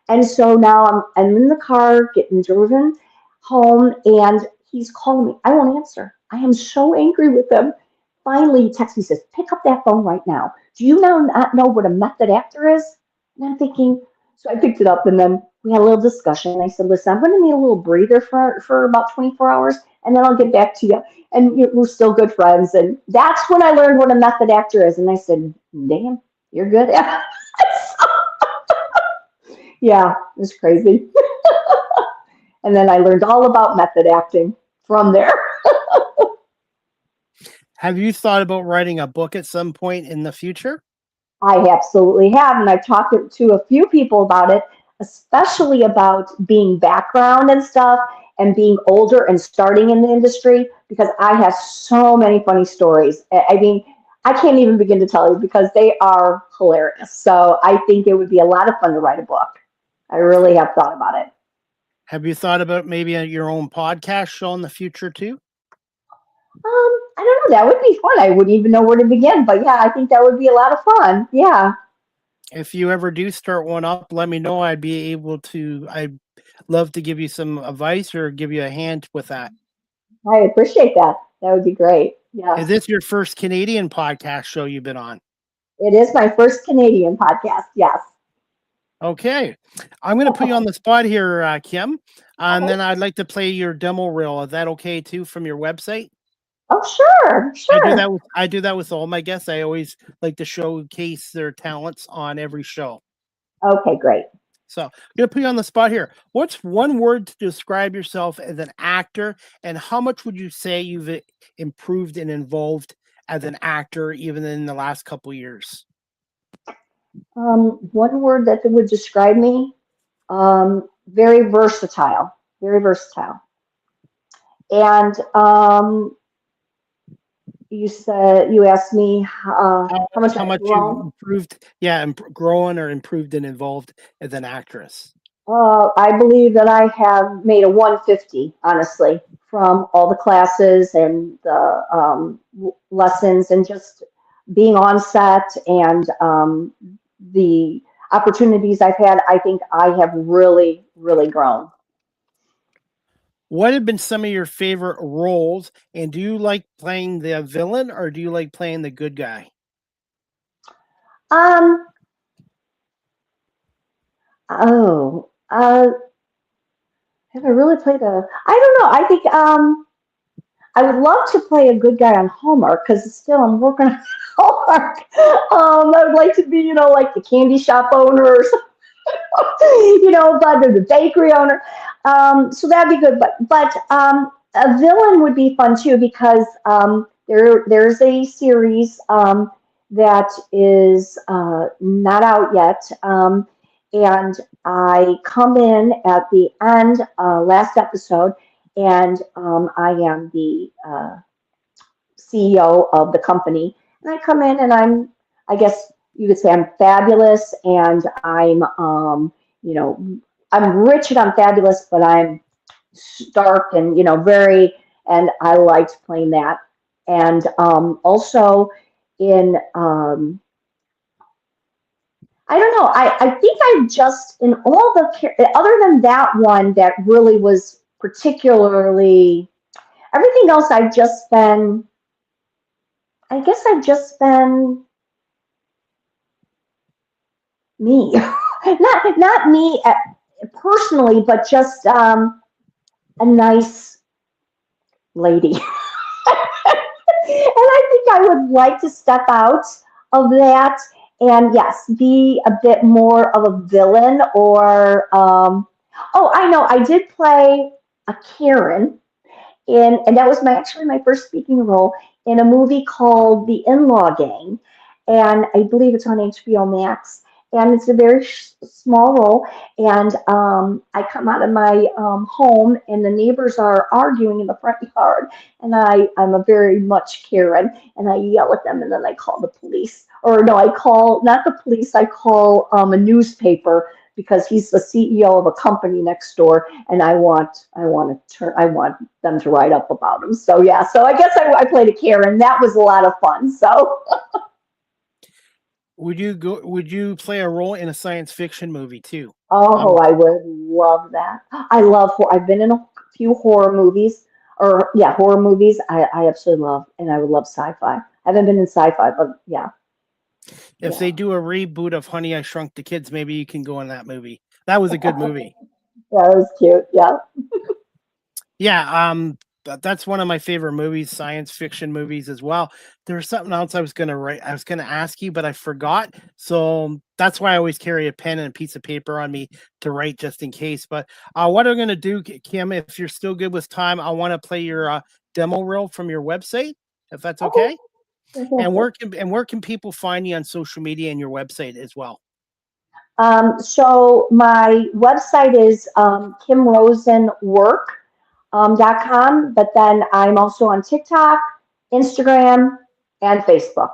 Speaker 3: And so now I'm in the car getting driven home, and he's calling me. I won't answer. I am so angry with him. Finally, he texts me, says, pick up that phone right now. Do you now not know what a method actor is? And I'm thinking, so I picked it up, and then we had a little discussion. I said, listen, I'm going to need a little breather for about 24 hours, and then I'll get back to you. And we're still good friends. And that's when I learned what a method actor is. And I said, damn, you're good at it. Yeah, it was crazy. And then I learned all about method acting from there.
Speaker 2: Have you thought about writing a book at some point in the future?
Speaker 3: I absolutely have. And I've talked to a few people about it, especially about being background and stuff and being older and starting in the industry, because I have so many funny stories. I mean, I can't even begin to tell you because they are hilarious. So I think it would be a lot of fun to write a book. I really have thought about it.
Speaker 2: Have you thought about maybe your own podcast show in the future too?
Speaker 3: I don't know. That would be fun. I wouldn't even know where to begin. But yeah, I think that would be a lot of fun. Yeah.
Speaker 2: If you ever do start one up, let me know. I'd love to give you some advice or give you a hand with that.
Speaker 3: I appreciate that. That would be great. Yeah.
Speaker 2: Is this your first Canadian podcast show you've been on?
Speaker 3: It is my first Canadian podcast. Yes.
Speaker 2: Okay. I'm going to put you on the spot here, Kim. And then I'd like to play your demo reel. Is that okay too from your website?
Speaker 3: Oh, sure. Sure.
Speaker 2: I do that with all my guests. I always like to showcase their talents on every show.
Speaker 3: Okay, great.
Speaker 2: So I'm going to put you on the spot here. What's one word to describe yourself as an actor, and how much would you say you've improved and evolved as an actor even in the last couple of years?
Speaker 3: One word that would describe me, very versatile, very versatile. And you asked me how much I've grown.
Speaker 2: You've improved, grown or improved and evolved as an actress.
Speaker 3: I believe that I have made a 150, honestly, from all the classes and the lessons and just being on set and the opportunities I've had. I think I have really, really grown.
Speaker 2: What have been some of your favorite roles, and do you like playing the villain or do you like playing the good guy?
Speaker 3: Oh, have I really played I don't know. I think I would love to play a good guy on Hallmark because still I'm working on Hallmark. I would like to be, like the candy shop owner or something. But the bakery owner. So that'd be good. But a villain would be fun too because there's a series that is not out yet, and I come in at the end, last episode, and I am the CEO of the company, and I come in and I guess you could say I'm fabulous, and I'm rich and I'm fabulous, but I'm stark and very, and I liked playing that. And also in I don't know, I think I just in all the other than that one that really was particularly, everything else I've just been, I guess I've just been me. not me personally, but just a nice lady. And I think I would like to step out of that and yes, be a bit more of a villain or I know I did play a Karen and that was actually my first speaking role in a movie called The In-Law Gang, and I believe it's on HBO Max. And it's a very small role. And I come out of my home, and the neighbors are arguing in the front yard. And I'm a very much Karen, and I yell at them, and then I call the police. Or no, I call not the police. I call a newspaper because he's the CEO of a company next door, and I want them to write up about him. So yeah, so I guess I played a Karen. That was a lot of fun. So
Speaker 2: Would you play a role in a science fiction movie too?
Speaker 3: oh, I would love that. I've been in a few horror movies, or yeah, horror movies. I absolutely love, and I would love sci-fi. I haven't been in sci-fi, but yeah.
Speaker 2: If they do a reboot of Honey, I Shrunk the Kids, maybe you can go in that movie. That was a good movie.
Speaker 3: That was cute. Yeah.
Speaker 2: Yeah, that's one of my favorite movies, science fiction movies as well. There's something else I was gonna ask you, but I forgot. So that's why I always carry a pen and a piece of paper on me to write just in case. But what I'm gonna do, Kim, if you're still good with time, I want to play your demo reel from your website, if that's okay. And where can people find you on social media and your website as well?
Speaker 3: So my website is kimrosenwork.com, but then I'm also on TikTok, Instagram, and Facebook.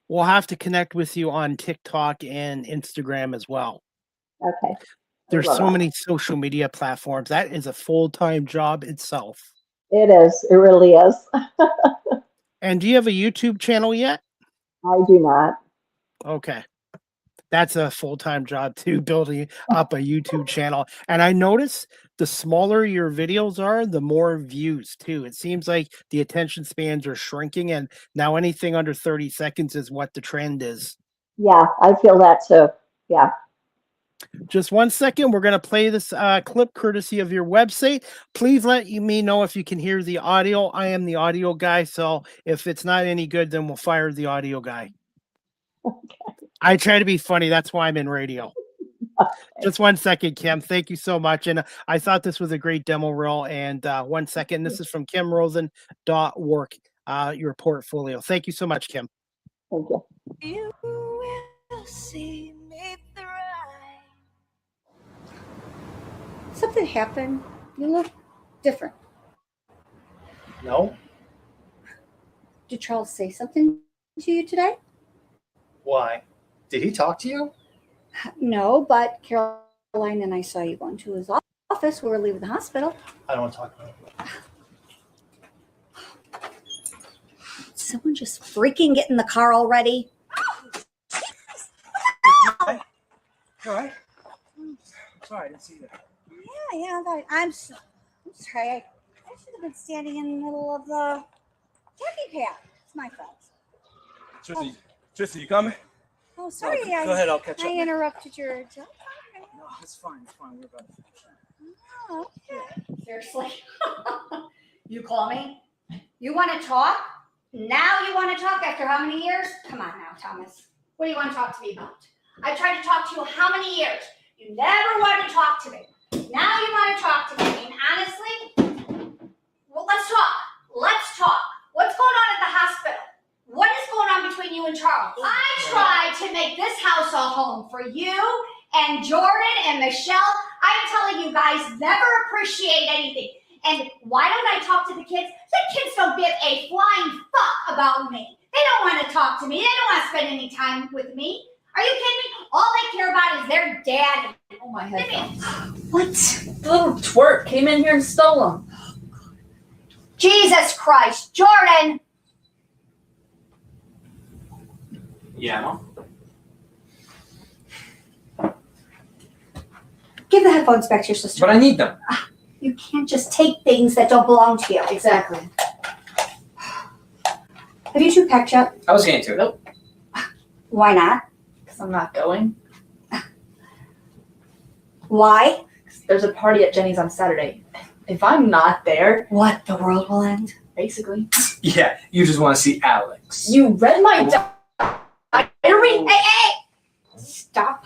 Speaker 2: We'll have to connect with you on TikTok and Instagram as well.
Speaker 3: Okay.
Speaker 2: There's so many social media platforms. That is a full-time job itself.
Speaker 3: It is. It really is.
Speaker 2: And do you have a YouTube channel yet?
Speaker 3: I do not.
Speaker 2: Okay. That's a full-time job too, building up a YouTube channel. And I notice the smaller your videos are, the more views too. It seems like the attention spans are shrinking, and now anything under 30 seconds is what the trend is.
Speaker 3: Yeah, I feel that too. Yeah.
Speaker 2: Just 1 second. We're going to play this clip courtesy of your website. Please let me know if you can hear the audio. I am the audio guy, so if it's not any good, then we'll fire the audio guy.
Speaker 3: Okay.
Speaker 2: I try to be funny. That's why I'm in radio. Okay. Just 1 second, Kim. Thank you so much. And I thought this was a great demo reel. And 1 second. This is from kimrosen.work, your portfolio. Thank you so much, Kim.
Speaker 3: Thank you.
Speaker 4: You will see me thrive. Something happened. You look different.
Speaker 5: No?
Speaker 4: Did Charles say something to you today?
Speaker 5: Why? Did he talk to you?
Speaker 4: No, but Caroline and I saw you going to his office. We were leaving the hospital.
Speaker 5: I don't want to talk about it.
Speaker 4: Someone just freaking get in the car already.
Speaker 5: All right. Sorry, I didn't see that.
Speaker 4: Yeah. I'm sorry. I should have been standing in the middle of the jockey pad. It's my fault.
Speaker 5: Tristan, you coming?
Speaker 4: Oh, sorry.
Speaker 5: No, go ahead, I'll catch up.
Speaker 4: I interrupted your job.
Speaker 5: No, it's fine. We're about to finish.
Speaker 4: Oh, okay. Seriously? You call me? You want to talk? Now you want to talk after how many years? Come on now, Thomas. What do you want to talk to me about? I tried to talk to you how many years? You never wanted to talk to me. Now you want to talk to me. I mean, honestly? Well, let's talk. What's going on at the hospital? What is going on between you and Charles? I tried to make this house a home for you and Jordan and Michelle. I'm telling you guys, never appreciate anything. And why don't I talk to the kids? The kids don't give a flying fuck about me. They don't want to talk to me. They don't want to spend any time with me. Are you kidding me? All they care about is their dad.
Speaker 6: Oh, my headphones.
Speaker 4: What?
Speaker 6: The little twerp came in here and stole them.
Speaker 4: Jesus Christ. Jordan.
Speaker 5: Yeah, Mom.
Speaker 4: Give the headphones back to your sister.
Speaker 5: But I need them.
Speaker 4: You can't just take things that don't belong to you.
Speaker 6: Exactly.
Speaker 4: Have you two packed yet?
Speaker 5: I was getting to it.
Speaker 6: Nope.
Speaker 4: Why not?
Speaker 6: Because I'm not going.
Speaker 4: Why?
Speaker 6: There's a party at Jenny's on Saturday. If I'm not there,
Speaker 4: What, the world will end?
Speaker 6: basically.
Speaker 5: Yeah, you just want to see Alex.
Speaker 6: You read my diary?
Speaker 4: Hey! Stop.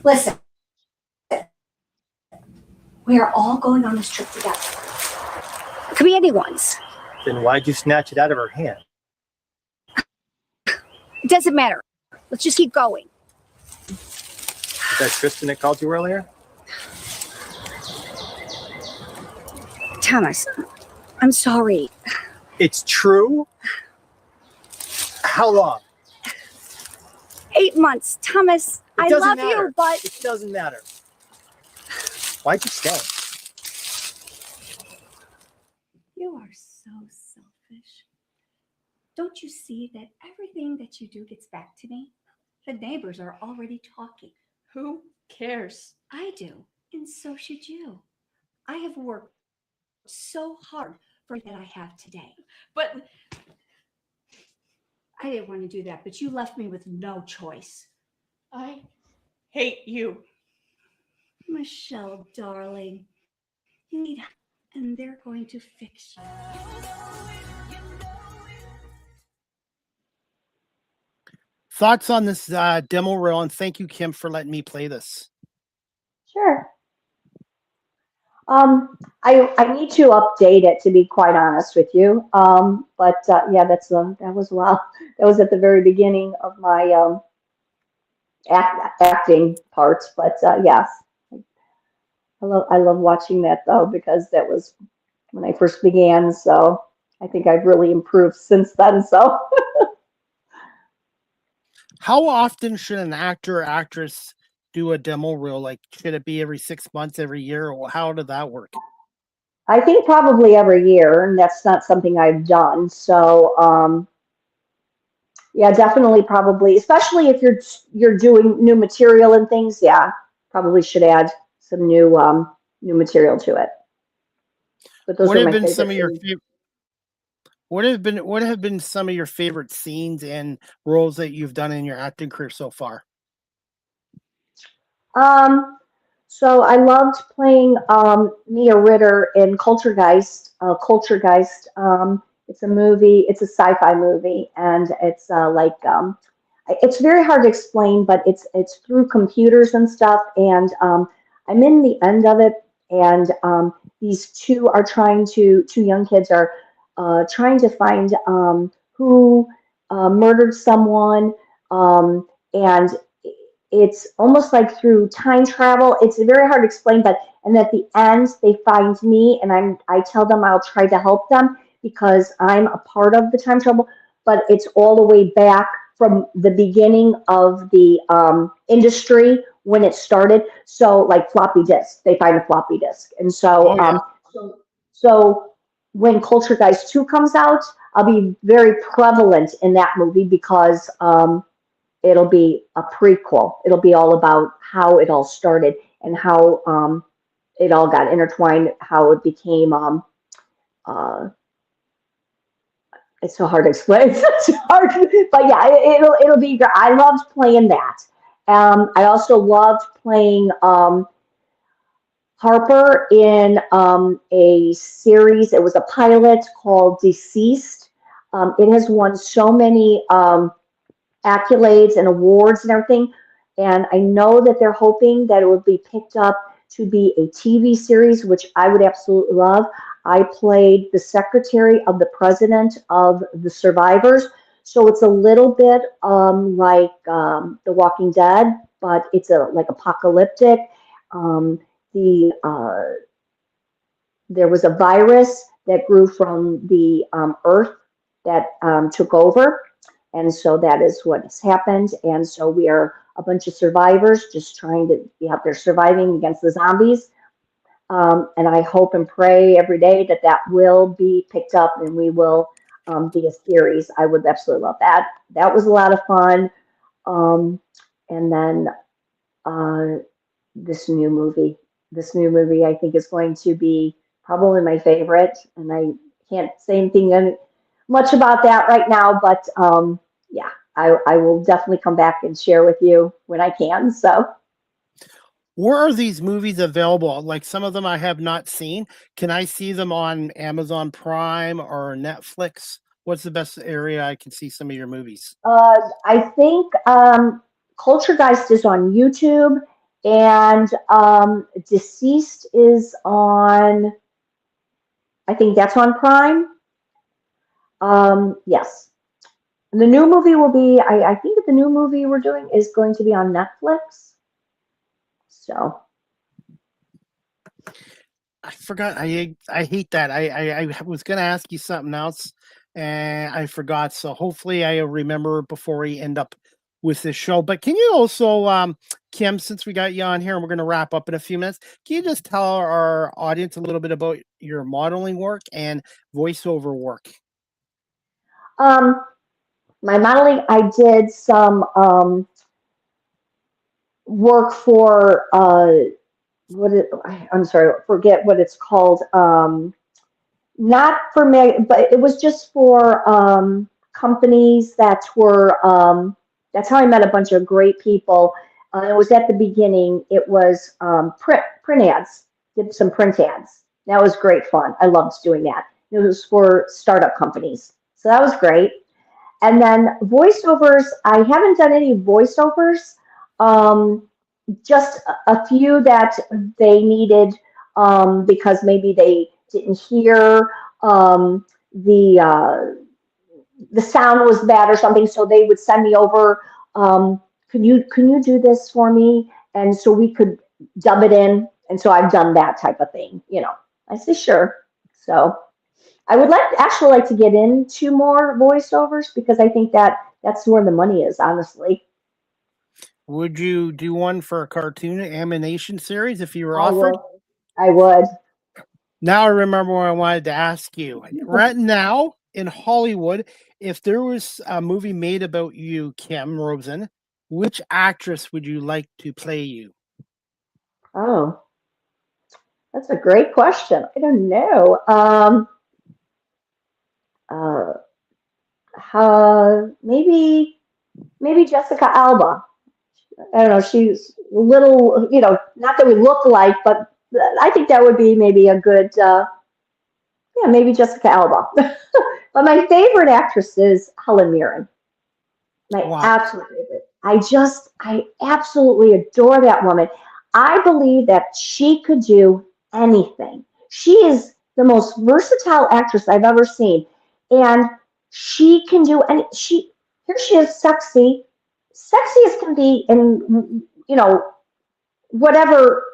Speaker 4: Listen. We are all going on this trip together. It could be anyone's.
Speaker 5: Then why'd you snatch it out of her hand?
Speaker 4: It doesn't matter. Let's just keep going.
Speaker 5: Is that Tristan that called you earlier?
Speaker 4: Thomas, I'm sorry.
Speaker 5: It's true? How long?
Speaker 4: 8 months. Thomas, I
Speaker 2: doesn't
Speaker 4: love
Speaker 2: matter.
Speaker 4: you, but
Speaker 2: It doesn't matter. Why'd you stay?
Speaker 4: you are so selfish. Don't you see that everything that you do gets back to me? The neighbors are already talking.
Speaker 6: Who cares?
Speaker 4: I do, and so should you. I have worked so hard for that I have today.
Speaker 6: But
Speaker 4: I didn't want to do that, but you left me with no choice.
Speaker 6: I hate you.
Speaker 4: Michelle, darling, you need help, and they're going to fix you.
Speaker 2: Thoughts on this demo reel, and thank you, Kim, for letting me play this.
Speaker 3: Sure. I need to update it, to be quite honest with you. But yeah, that was wow. That was at the very beginning of my acting parts. But yes, I love watching that though, because that was when I first began. So I think I've really improved since then. So
Speaker 2: How often should an actor or actress do a demo reel? Like, should it be every 6 months, every year, or how did that work?
Speaker 3: I think probably every year, and that's not something I've done. So yeah, definitely, probably, especially if you're doing new material and things. Yeah, probably should add some new material to it. But those
Speaker 2: What
Speaker 3: are
Speaker 2: have
Speaker 3: my
Speaker 2: been
Speaker 3: favorite
Speaker 2: some of your
Speaker 3: things.
Speaker 2: favorite? What have been some of your favorite scenes and roles that you've done in your acting career so far?
Speaker 3: Um, so I loved playing Mia Ritter in Culturegeist. Culturegeist. It's a movie. It's a sci-fi movie, and it's it's very hard to explain, but it's through computers and stuff. And I'm in the end of it, and these two young kids are trying to find who murdered someone, and it's almost like through time travel. It's very hard to explain, but and at the end they find me, and I tell them I'll try to help them because I'm a part of the time travel, but it's all the way back from the beginning of the industry when it started. So like floppy disk, they find a floppy disk, and
Speaker 2: Oh yeah.
Speaker 3: so when Culture Guys 2 comes out, I'll be very prevalent in that movie because it'll be a prequel. It'll be all about how it all started and how it all got intertwined, how it became. Uh, it's so hard to explain. It's hard, but yeah, it'll be. I loved playing that. I also loved playing Harper in a series. It was a pilot called Deceased. It has won so many accolades and awards and everything. And I know that they're hoping that it would be picked up to be a TV series, which I would absolutely love. I played the secretary of the president of the survivors. So it's a little bit like The Walking Dead, but it's like apocalyptic. Um, there was a virus that grew from the earth that took over. And so that is what has happened. And so we are a bunch of survivors just trying to be out there surviving against the zombies. And I hope and pray every day that that will be picked up and we will be a series. I would absolutely love that. That was a lot of fun. And then uh, this new movie I think is going to be probably my favorite. And I can't say anything much about that right now, but yeah, I will definitely come back and share with you when I can. So
Speaker 2: Where are these movies available? Like, some of them I have not seen. Can I see them on Amazon Prime or Netflix? What's the best area I can see some of your movies?
Speaker 3: I think Culturegeist is on YouTube, and Deceased is on, I think that's on Prime. Yes. The new movie will be, I think the new movie we're doing is going to be on Netflix. So,
Speaker 2: I forgot. I hate that. I was gonna ask you something else, and I forgot. So hopefully I remember before we end up with this show. But can you also, Kim, since we got you on here and we're going to wrap up in a few minutes, can you just tell our audience a little bit about your modeling work and voiceover work?
Speaker 3: My modeling, I did some work for I'm sorry, forget what it's called. Not for me, but it was just for companies that were. That's how I met a bunch of great people. It was at the beginning. It was print ads. Did some print ads. That was great fun. I loved doing that. It was for startup companies, so that was great. And then voiceovers. I haven't done any voiceovers. Um, just a few that they needed because maybe they didn't hear the sound was bad or something, so they would send me over. Can you do this for me? And so we could dub it in. And so I've done that type of thing. I say sure. So I would actually like to get into more voiceovers because I think that's where the money is, honestly.
Speaker 2: Would you do one for a cartoon animation series if you were
Speaker 3: I
Speaker 2: offered?
Speaker 3: would. I would.
Speaker 2: Now I remember what I wanted to ask you. Right now in Hollywood, if there was a movie made about you, Kim Rosen, which actress would you like to play you?
Speaker 3: Oh, that's a great question. I don't know. Uh, maybe Jessica Alba. I don't know. She's a little, not that we look alike, but I think that would be maybe a good, yeah, maybe Jessica Alba. But my favorite actress is Helen Mirren. My
Speaker 2: Wow.
Speaker 3: absolute favorite. I absolutely adore that woman. I believe that she could do anything. She is the most versatile actress I've ever seen. And she can do, and here she is sexy as can be in, whatever,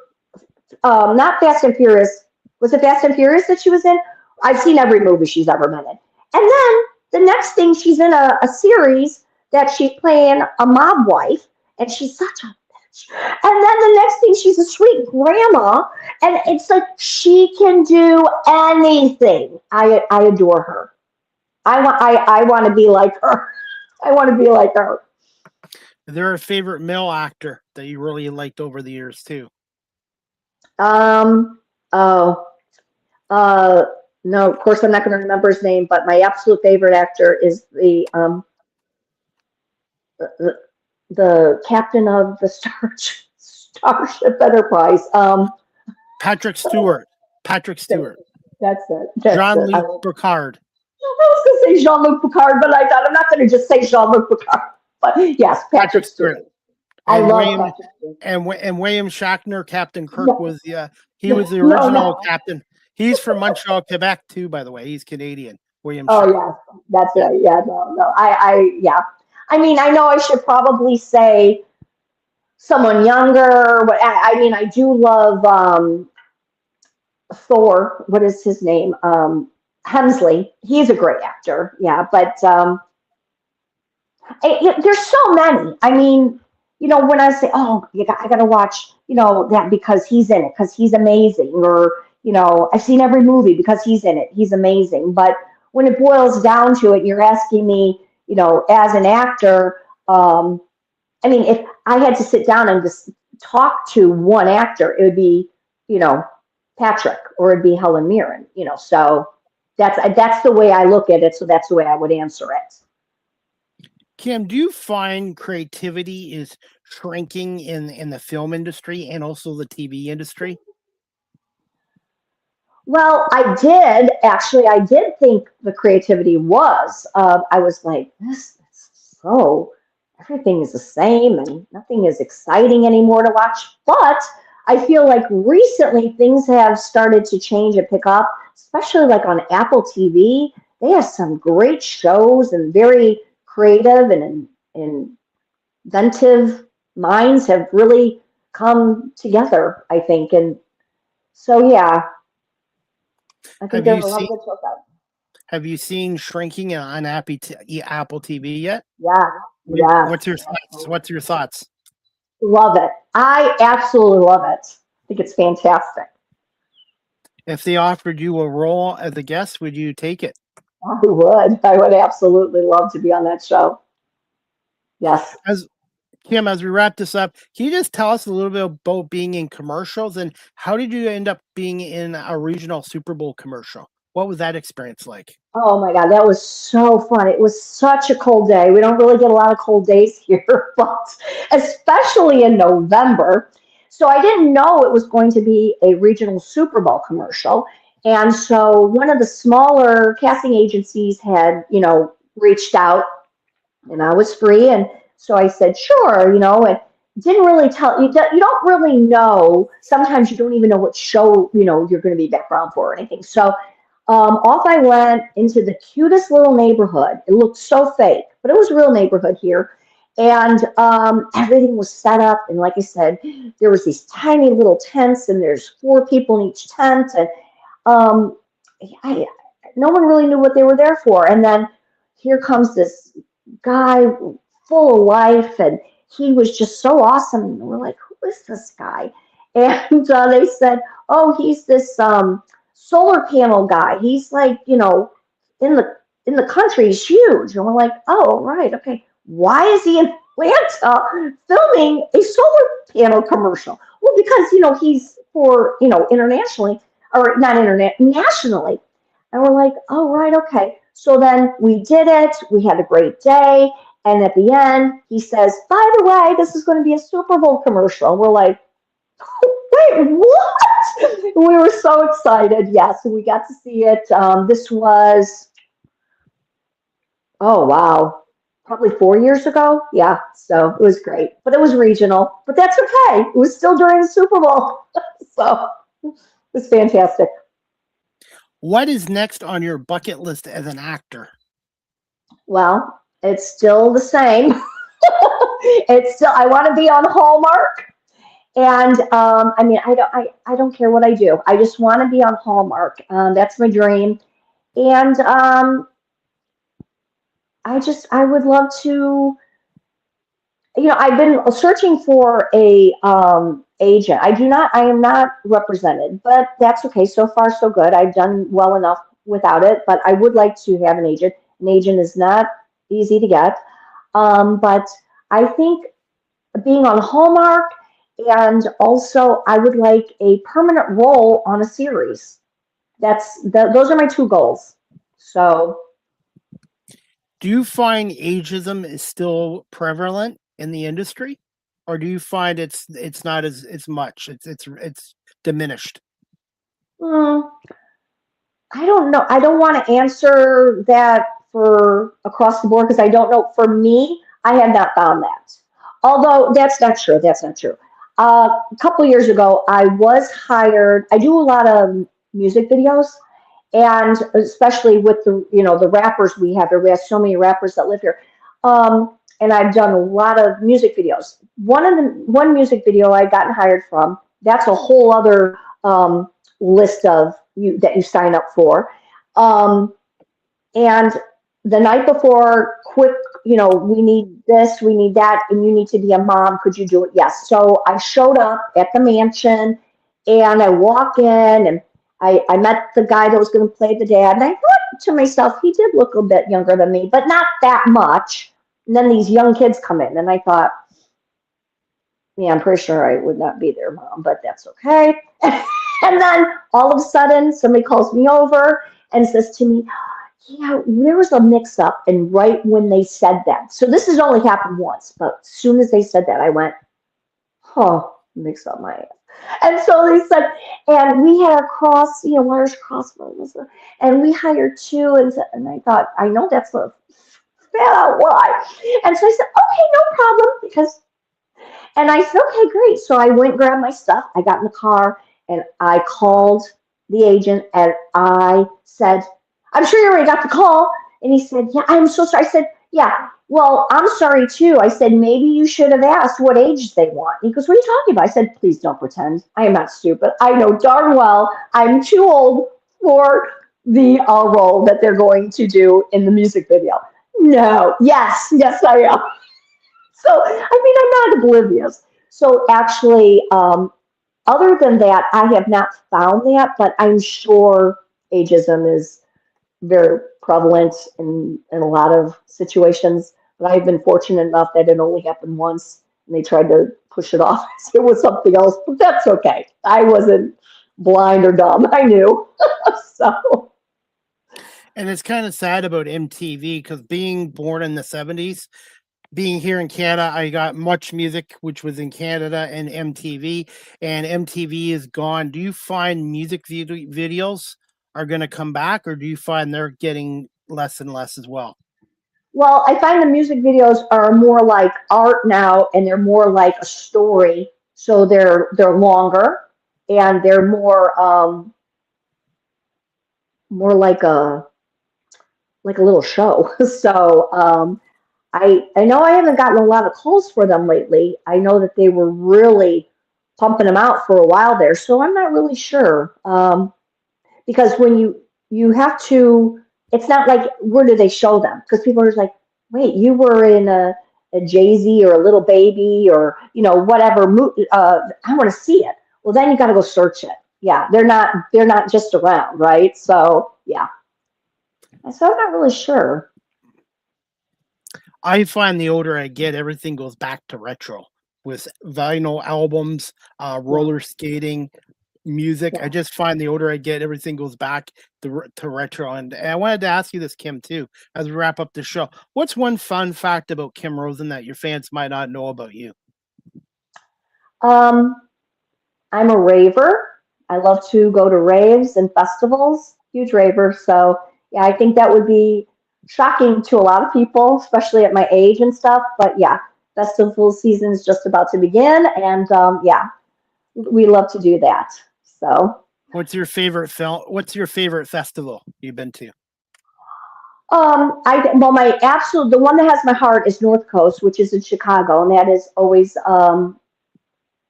Speaker 3: not Fast and Furious. Was it Fast and Furious that she was in? I've seen every movie she's ever been in. And then the next thing, she's in a series that she's playing a mob wife, and she's such a bitch. And then the next thing, she's a sweet grandma, and it's like she can do anything. I adore her. I want to be like her. I want to be like her.
Speaker 2: Is there a favorite male actor that you really liked over the years too?
Speaker 3: Um. Oh. No. Of course, I'm not going to remember his name, but my absolute favorite actor is the captain of the Starship Enterprise.
Speaker 2: Patrick Stewart. Patrick Stewart.
Speaker 3: That's it. That's it.
Speaker 2: Jean-Luc Picard.
Speaker 3: I was going to say Jean-Luc Picard, but I thought I'm not going to just say Jean-Luc Picard. But yes, Patrick Stewart. I love Patrick Stewart.
Speaker 2: And William Shatner, Captain Kirk, was the original
Speaker 3: No.
Speaker 2: captain. He's from Montreal, Quebec, too, by the way. He's Canadian. William
Speaker 3: Oh,
Speaker 2: Shatner.
Speaker 3: yeah. That's right. Yeah, no. Yeah. I mean, I know I should probably say someone younger, but I mean, I do love Thor. What is his name? Hemsley. He's a great actor. Yeah, but there's so many. I mean, when I say, oh, I got to watch, that because he's in it, because he's amazing, or, I've seen every movie because he's in it. He's amazing. But when it boils down to it, you're asking me, as an actor, I mean, if I had to sit down and just talk to one actor, it would be, Patrick, or it'd be Helen Mirren, so that's the way I look at it. So that's the way I would answer it.
Speaker 2: Kim, do you find creativity is shrinking in the film industry and also the TV industry?
Speaker 3: Well, I did think the creativity was. I was like, this is so, everything is the same and nothing is exciting anymore to watch. But I feel like recently things have started to change and pick up, especially like on Apple TV. They have some great shows and very creative and inventive minds have really come together, I think. And so, yeah. I think there's a lot of good shows out.
Speaker 2: Have you seen Shrinking on Apple TV yet?
Speaker 3: Yeah, Yes.
Speaker 2: What's your thoughts? What's your thoughts?
Speaker 3: Love it. I absolutely love it. I think it's fantastic.
Speaker 2: If they offered you a role as a guest, would you take it?
Speaker 3: I would. I would absolutely love to be on that show. Yes.
Speaker 2: As Kim, as we wrap this up, can you just tell us a little bit about being in commercials and how did you end up being in a regional Super Bowl commercial? What was that experience like?
Speaker 3: Oh my God, that was so fun. It was such a cold day. We don't really get a lot of cold days here, but especially in November. So I didn't know it was going to be a regional Super Bowl commercial. And so one of the smaller casting agencies had, reached out and I was free. And so I said, sure, and didn't really tell you, you don't really know. Sometimes you don't even know what show, you're going to be background for or anything. So off I went into the cutest little neighborhood. It looked so fake, but it was a real neighborhood here. And everything was set up. And like I said, there was these tiny little tents and there's 4 people in each tent. And um, no one really knew what they were there for. And then here comes this guy full of life, and he was just so awesome. And we're like, who is this guy? And they said, oh, he's this solar panel guy. He's like, in the country, he's huge. And we're like, oh, right, okay. Why is he in Atlanta filming a solar panel commercial? Well, because he's for internationally, or not internet, nationally. And we're like, oh, right, okay. So then we did it. We had a great day. And at the end, he says, by the way, this is going to be a Super Bowl commercial. We're like, wait, what? We were so excited. Yes, we got to see it. This was, oh, wow, probably 4 years ago. Yeah, so it was great. But it was regional. But that's okay. It was still during the Super Bowl. So it was fantastic.
Speaker 2: What is next on your bucket list as an actor?
Speaker 3: Well, it's still the same. It's still, I want to be on Hallmark. And I don't care what I do. I just want to be on Hallmark. That's my dream. And I would love to, I've been searching for a agent. I am not represented, but that's okay. So far, so good. I've done well enough without it, but I would like to have an agent. An agent is not easy to get. But I think being on Hallmark, and also I would like a permanent role on a series. Those are my 2 goals. So,
Speaker 2: Do you find ageism is still prevalent in the industry, or do you find it's not as much? It's diminished.
Speaker 3: I don't know. I don't want to answer that for across the board because I don't know. For me, I have not found that. Although that's not true. That's not true. A couple of years ago, I was hired. I do a lot of music videos, and especially with the rappers we have here. We have so many rappers that live here, and I've done a lot of music videos. One music video I gotten hired from. That's a whole other list of that you sign up for. And the night before, quick, we need this, we need that, and you need to be a mom. Could you do it? Yes. So I showed up at the mansion, and I walk in, and I met the guy that was going to play the dad, and I thought to myself, he did look a bit younger than me, but not that much. And then these young kids come in, and I thought, yeah, I'm pretty sure I would not be their mom, but that's okay. And then all of a sudden, somebody calls me over and says to me, yeah, there was a mix-up, and right when they said that. So this has only happened once, but as soon as they said that, I went, oh, mix up my ass. And so they said, and we had our cross, wires crossed, and we hired 2, and I thought, I know that's a fat out lie. And so I said, okay, no problem, and I said, okay, great. So I went and grabbed my stuff. I got in the car, and I called the agent, and I said, I'm sure you already got the call. And he said, yeah, I'm so sorry. I said, yeah, well, I'm sorry too. I said, maybe you should have asked what age they want. He goes, what are you talking about? I said, please don't pretend. I am not stupid. I know darn well I'm too old for the role that they're going to do in the music video. No, yes, I am. not oblivious. So actually, other than that, I have not found that, but I'm sure ageism is very prevalent in a lot of situations. But I've been fortunate enough that it only happened once, and they tried to push it off as it was something else. But that's okay. I wasn't blind or dumb. I knew. So
Speaker 2: And it's kind of sad about MTV because being born in the 70s, being here in Canada, I got Much Music, which was in Canada, and MTV is gone. Do you find music videos are going to come back, or do you find they're getting less and less as well?
Speaker 3: well, I find the music videos are more like art now, and they're more like a story. So they're longer, and they're more like a little show. So I know I haven't gotten a lot of calls for them lately. I know that they were really pumping them out for a while there, so I'm not really sure. Because when you have to, it's not like where do they show them? Because people are just like, wait, you were in a Jay-Z or a Little Baby or whatever. I want to see it. Well, then you got to go search it. Yeah, they're not just around, right? So yeah, so I'm not really sure.
Speaker 2: I find the older I get, everything goes back to retro with vinyl albums,
Speaker 3: Yeah,
Speaker 2: roller skating, music. I
Speaker 3: yeah.
Speaker 2: just find the older I get, everything goes back to retro. And I wanted to ask you this, Kim, too, as we wrap up the show. What's one fun fact about Kim Rosen that your fans might not know about you?
Speaker 3: Um, I'm a raver. I love to go to raves and festivals. Huge raver. So yeah, I think that would be shocking to a lot of people, especially at my age and stuff. But yeah, festival season is just about to begin, and yeah, we love to do that. So
Speaker 2: What's your favorite film? What's your favorite festival you've been to?
Speaker 3: my absolute the one that has my heart is North Coast, which is in Chicago, and that is always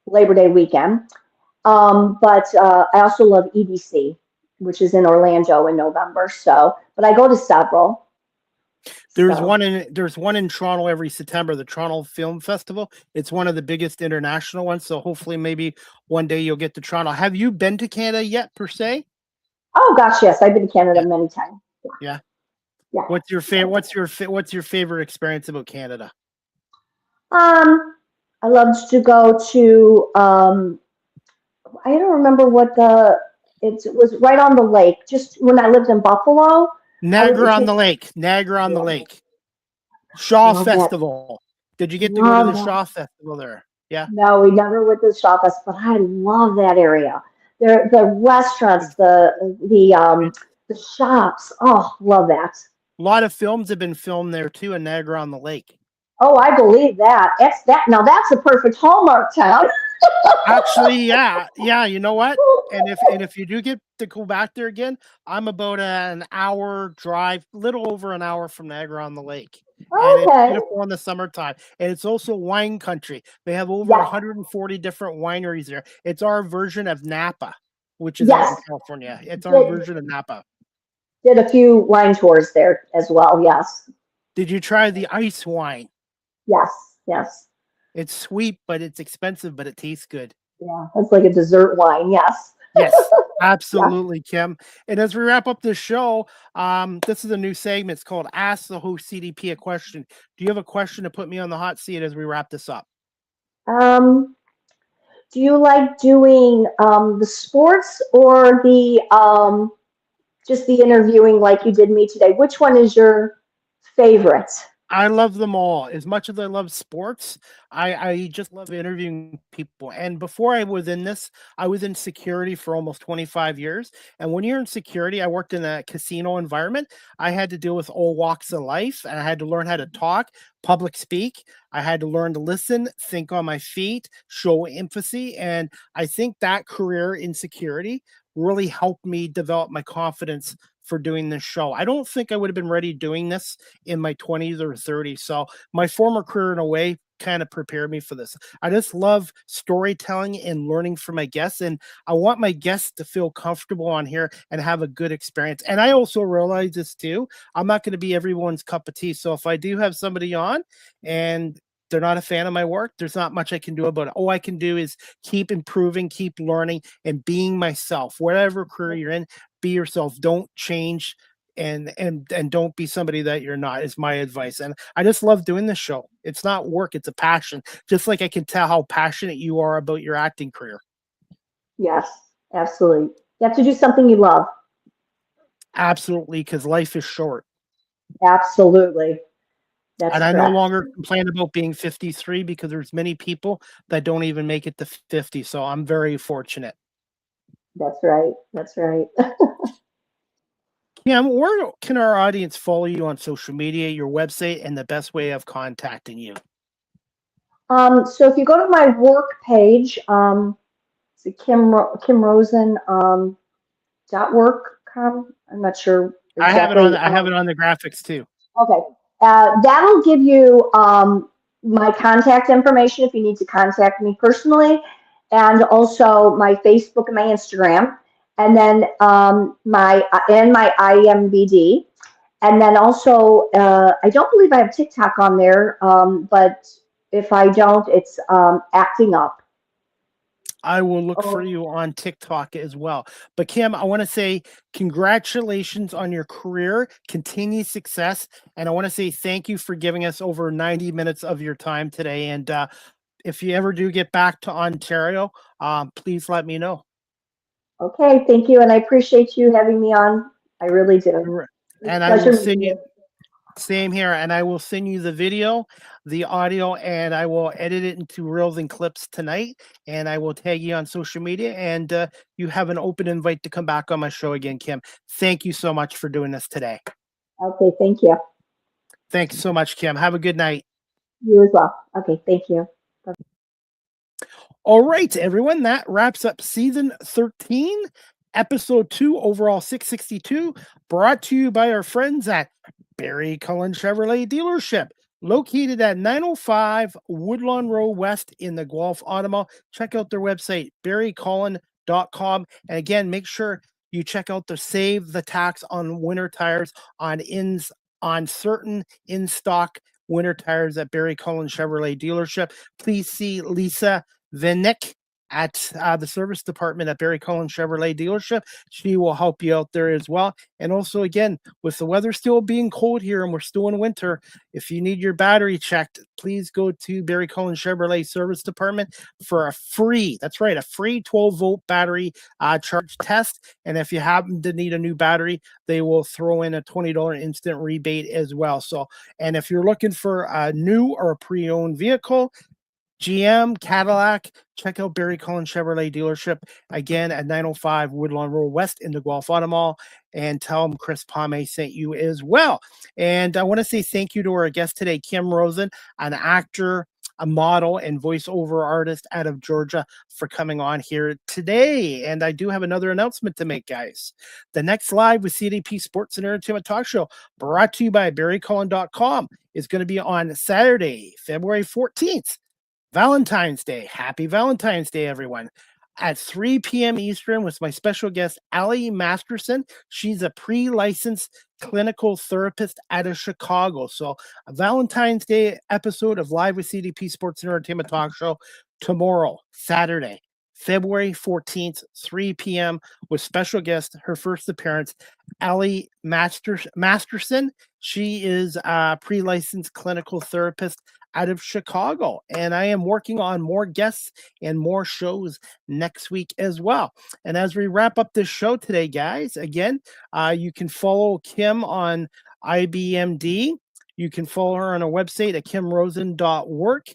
Speaker 3: Labor Day weekend. But I also love EDC, which is in Orlando in November. So, but I go to several.
Speaker 2: There's
Speaker 3: So,
Speaker 2: one in Toronto every September, the Toronto Film Festival. It's one of the biggest international ones. So hopefully maybe one day you'll get to Toronto. Have you been to Canada yet, per se?
Speaker 3: oh gosh, yes, I've been to Canada
Speaker 2: Yeah.
Speaker 3: many times.
Speaker 2: Yeah.
Speaker 3: Yeah.
Speaker 2: What's your favorite? What's your favorite experience about Canada?
Speaker 3: I loved to go to. I don't remember what it was right on the lake. Just when I lived in Buffalo,
Speaker 2: Niagara
Speaker 3: it
Speaker 2: on
Speaker 3: took,
Speaker 2: the Lake. Niagara on the
Speaker 3: yeah,
Speaker 2: Lake. Shaw
Speaker 3: love that,
Speaker 2: Festival. Did you get to go to
Speaker 3: love
Speaker 2: the
Speaker 3: that.
Speaker 2: Shaw Festival there? Yeah.
Speaker 3: No, we never went to the shop us, but I love that area. There, the restaurants,
Speaker 2: It's,
Speaker 3: the shops. Oh, love that.
Speaker 2: a lot of films have been filmed there too in Niagara on the Lake.
Speaker 3: Oh, I believe that. That's that. Now that's a perfect Hallmark town.
Speaker 2: Actually, yeah. You know what? And if you do get to go back there again, I'm about an hour drive, little over an hour from Niagara on the Lake. And it's
Speaker 3: Okay.
Speaker 2: beautiful in the summertime. And it's also wine country. They have over
Speaker 3: Yes.
Speaker 2: 140 different wineries there. It's our version of Napa, which is out in
Speaker 3: Yes.
Speaker 2: California. It's our
Speaker 3: Did
Speaker 2: version of Napa.
Speaker 3: did a few wine tours there as well. Yes.
Speaker 2: Did you try the ice wine?
Speaker 3: Yes. Yes.
Speaker 2: It's sweet, but it's expensive, but it tastes good.
Speaker 3: Yeah. It's like a dessert wine. Yes.
Speaker 2: Yes,
Speaker 3: Yeah.
Speaker 2: absolutely, Kim. And as we wrap up this show, this is a new segment. It's called Ask the Host CDP a Question. Do you have a question to put me on the hot seat as we wrap this up?
Speaker 3: Um, do you like doing the sports or the just the interviewing like you did me today? Which one is your favorite?
Speaker 2: I love them all. As much as I love sports, I just love interviewing people. And before I was in this, I was in security for almost 25 years. And when you're in security, I worked in a casino environment. I had to deal with all walks of life, and I had to learn how to talk, public speak. I had to learn to listen, think on my feet, show empathy. And I think that career in security really helped me develop my confidence for doing this show. I don't think I would have been ready doing this in my 20s or 30s. So my former career in a way kind of prepared me for this. I just love storytelling and learning from my guests. And I want my guests to feel comfortable on here and have a good experience. And I also realize this too. I'm not going to be everyone's cup of tea. So if I do have somebody on and they're not a fan of my work, there's not much I can do about it. All I can do is keep improving, keep learning, and being myself. Whatever career you're in, be yourself. Don't change and don't be somebody that you're not, is my advice. And I just love doing this show. It's not work, it's a passion. Just like I can tell how passionate you are about your acting career.
Speaker 3: Yes, absolutely. You have to do something you love.
Speaker 2: Absolutely, because life is short.
Speaker 3: Absolutely. That's
Speaker 2: And I no
Speaker 3: correct.
Speaker 2: longer complain about being 53 because there's many people that don't even make it to 50. So I'm very fortunate.
Speaker 3: That's right. That's right.
Speaker 2: Kim, where can our audience follow you on social media, your website, and the best way of contacting you?
Speaker 3: So if you go to my work page, it's Kim Rosen .work.com. I'm not sure exactly.
Speaker 2: I have it on the graphics too.
Speaker 3: Okay. That'll give you my contact information if you need to contact me personally, and also my Facebook and my Instagram, and then my IMBD, and then also I don't believe I have TikTok on there, but if I don't, it's acting up.
Speaker 2: I will look for you on TikTok as well. But Kim, I want to say congratulations on your career, continued success, and I want to say thank you for giving us over 90 minutes of your time today. And if you ever do get back to Ontario, please let me know.
Speaker 3: Okay, thank you, and I appreciate you having me on. I really do.
Speaker 2: And I will send you. Same here, and I will send you the video, the audio, and I will edit it into reels and clips tonight, and I will tag you on social media, and you have an open invite to come back on my show again, Kim. Thank you so much for doing this today.
Speaker 3: Okay, thank you.
Speaker 2: Thanks so much, Kim. Have a good night.
Speaker 3: You as well. Okay, thank you. Bye.
Speaker 2: All right, everyone, that wraps up season 13, episode 2, overall 662, brought to you by our friends at Barry Cullen Chevrolet Dealership, located at 905 Woodlawn Road West in the Guelph Automall. Check out their website, barrycullen.com. And again, make sure you check out the Save the Tax on winter tires on certain in-stock winter tires at Barry Cullen Chevrolet Dealership. Please see Lisa Vinick at the service department at Barry Cullen Chevrolet Dealership. She will help you out there as well. And also, again, with the weather still being cold here and we're still in winter, if you need your battery checked, please go to Barry Cullen Chevrolet service department for a free, that's right, a free 12-volt battery charge test. And if you happen to need a new battery, they will throw in a $20 instant rebate as well. So, and if you're looking for a new or a pre-owned vehicle, GM, Cadillac, check out Barry Cullen Chevrolet Dealership, again at 905 Woodlawn Road West in the Guelph Automall, and tell them Chris Palme sent you as well. And I want to say thank you to our guest today, Kim Rosen, an actor, a model, and voiceover artist out of Georgia, for coming on here today. And I do have another announcement to make, guys. The next Live with CDP Sports and Entertainment Talk Show, brought to you by BarryCullen.com, is going to be on Saturday, February 14th. Valentine's Day. Happy Valentine's Day, everyone. At 3 p.m. Eastern with my special guest, Allie Masterson. She's a pre-licensed clinical therapist out of Chicago. So a Valentine's Day episode of Live with CDP Sports and Entertainment Talk Show tomorrow, Saturday, February 14th, 3 p.m. with special guest, her first appearance, Allie Masterson. She is a pre-licensed clinical therapist out of Chicago, and I am working on more guests and more shows next week as well. And as we wrap up this show today, guys, again, you can follow Kim on IBMD. You can follow her on her website at kimrosen.work,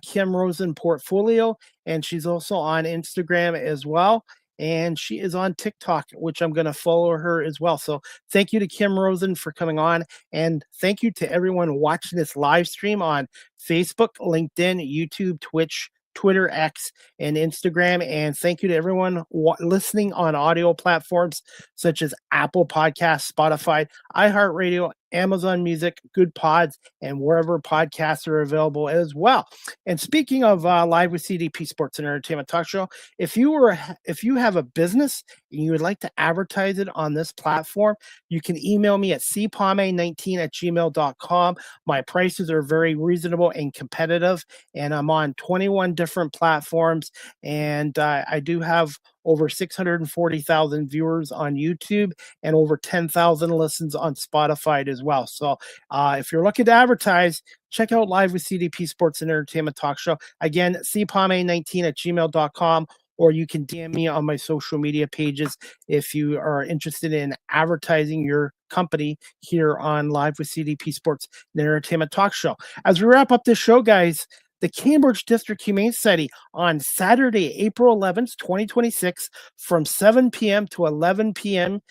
Speaker 2: Kim Rosen Portfolio, and she's also on Instagram as well. And she is on TikTok, which I'm going to follow her as well. So thank you to Kim Rosen for coming on. And thank you to everyone watching this live stream on Facebook, LinkedIn, YouTube, Twitch, Twitter, X, and Instagram. And thank you to everyone listening on audio platforms such as Apple Podcasts, Spotify, iHeartRadio, Amazon Music, Good Pods, and wherever podcasts are available as well. And speaking of Live with CDP Sports and Entertainment Talk Show, if you have a business and you would like to advertise it on this platform, you can email me at cpame19@gmail.com. My prices are very reasonable and competitive, and I'm on 21 different platforms, and I do have over 640,000 viewers on YouTube and over 10,000 listens on Spotify as well. So if you're looking to advertise, check out Live with CDP Sports and Entertainment Talk Show. Again, cpame19@gmail.com, or you can DM me on my social media pages if you are interested in advertising your company here on Live with CDP Sports and Entertainment Talk Show. As we wrap up this show, guys, the Cambridge District Humane Society on Saturday, April 11th, 2026, from 7 p.m. to 11 p.m.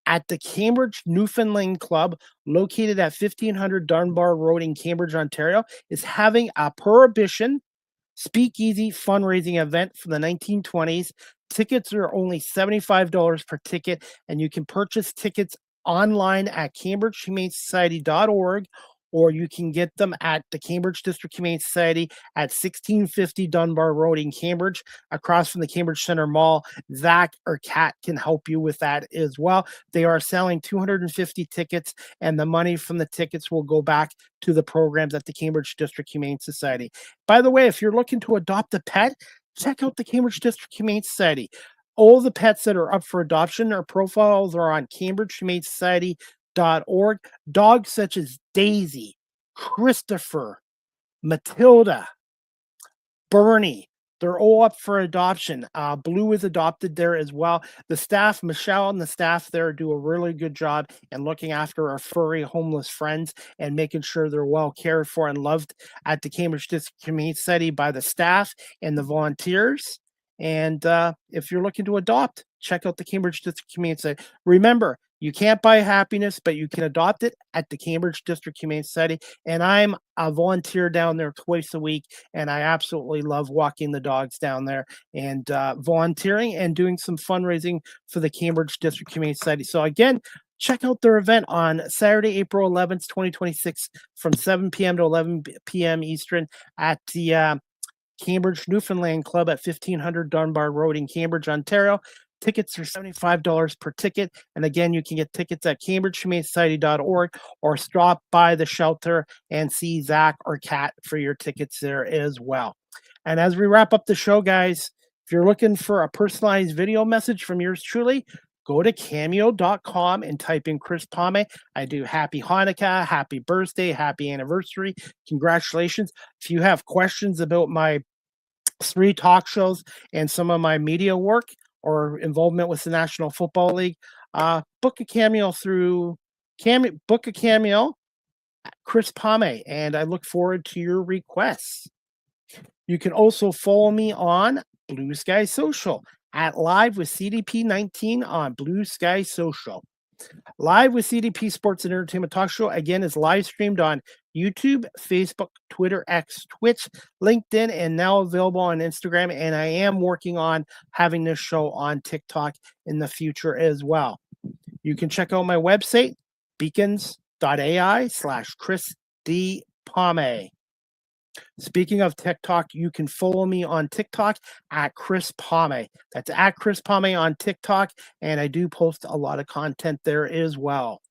Speaker 2: at the Cambridge Newfoundland Club, located at 1500 Dunbar Road in Cambridge, Ontario, is having a Prohibition Speakeasy fundraising event from the 1920s. Tickets are only $75 per ticket, and you can purchase tickets online at cambridgehumanesociety.org, or you can get them at the Cambridge District Humane Society at 1650 Dunbar Road in Cambridge, across from the Cambridge Center Mall. Zach or Kat can help you with that as well. They are selling 250 tickets, and the money from the tickets will go back to the programs at the Cambridge District Humane Society. By the way, if you're looking to adopt a pet, check out the Cambridge District Humane Society. All the pets that are up for adoption, their profiles are on cambridgehumanesociety.org. Dogs such as Daisy, Christopher, Matilda, Bernie, they're all up for adoption. Blue is adopted there as well. The staff, Michelle and the staff there, do a really good job in looking after our furry homeless friends and making sure they're well cared for and loved at the Cambridge District Humane Society by the staff and the volunteers. And if you're looking to adopt, check out the Cambridge District Humane Society. Remember, you can't buy happiness, but you can adopt it at the Cambridge District Humane Society. And I'm a volunteer down there twice a week, and I absolutely love walking the dogs down there and volunteering and doing some fundraising for the Cambridge District Humane Society. So again, check out their event on Saturday, April 11th, 2026, from 7 p.m. to 11 p.m. Eastern at the Cambridge Newfoundland Club at 1500 Dunbar Road in Cambridge, Ontario. Tickets are $75 per ticket. And again, you can get tickets at cambridgehumanesociety.org, or stop by the shelter and see Zach or Kat for your tickets there as well. And as we wrap up the show, guys, if you're looking for a personalized video message from yours truly, go to cameo.com and type in Chris Pame. I do happy Hanukkah, happy birthday, happy anniversary, congratulations. If you have questions about my 3 talk shows and some of my media work or involvement with the National Football League, book a cameo through book a cameo at Chris Pame, and I look forward to your requests. You can also follow me on Blue Sky Social at Live with CDP19 on Blue Sky Social. Live with CDP Sports and Entertainment Talk Show, again, is live streamed on YouTube, Facebook, Twitter, X, Twitch, LinkedIn, and now available on Instagram. And I am working on having this show on TikTok in the future as well. You can check out my website, beacons.ai/Chris D. Pame. Speaking of TikTok, you can follow me on TikTok at Chris Pame. That's at Chris Pame on TikTok, and I do post a lot of content there as well.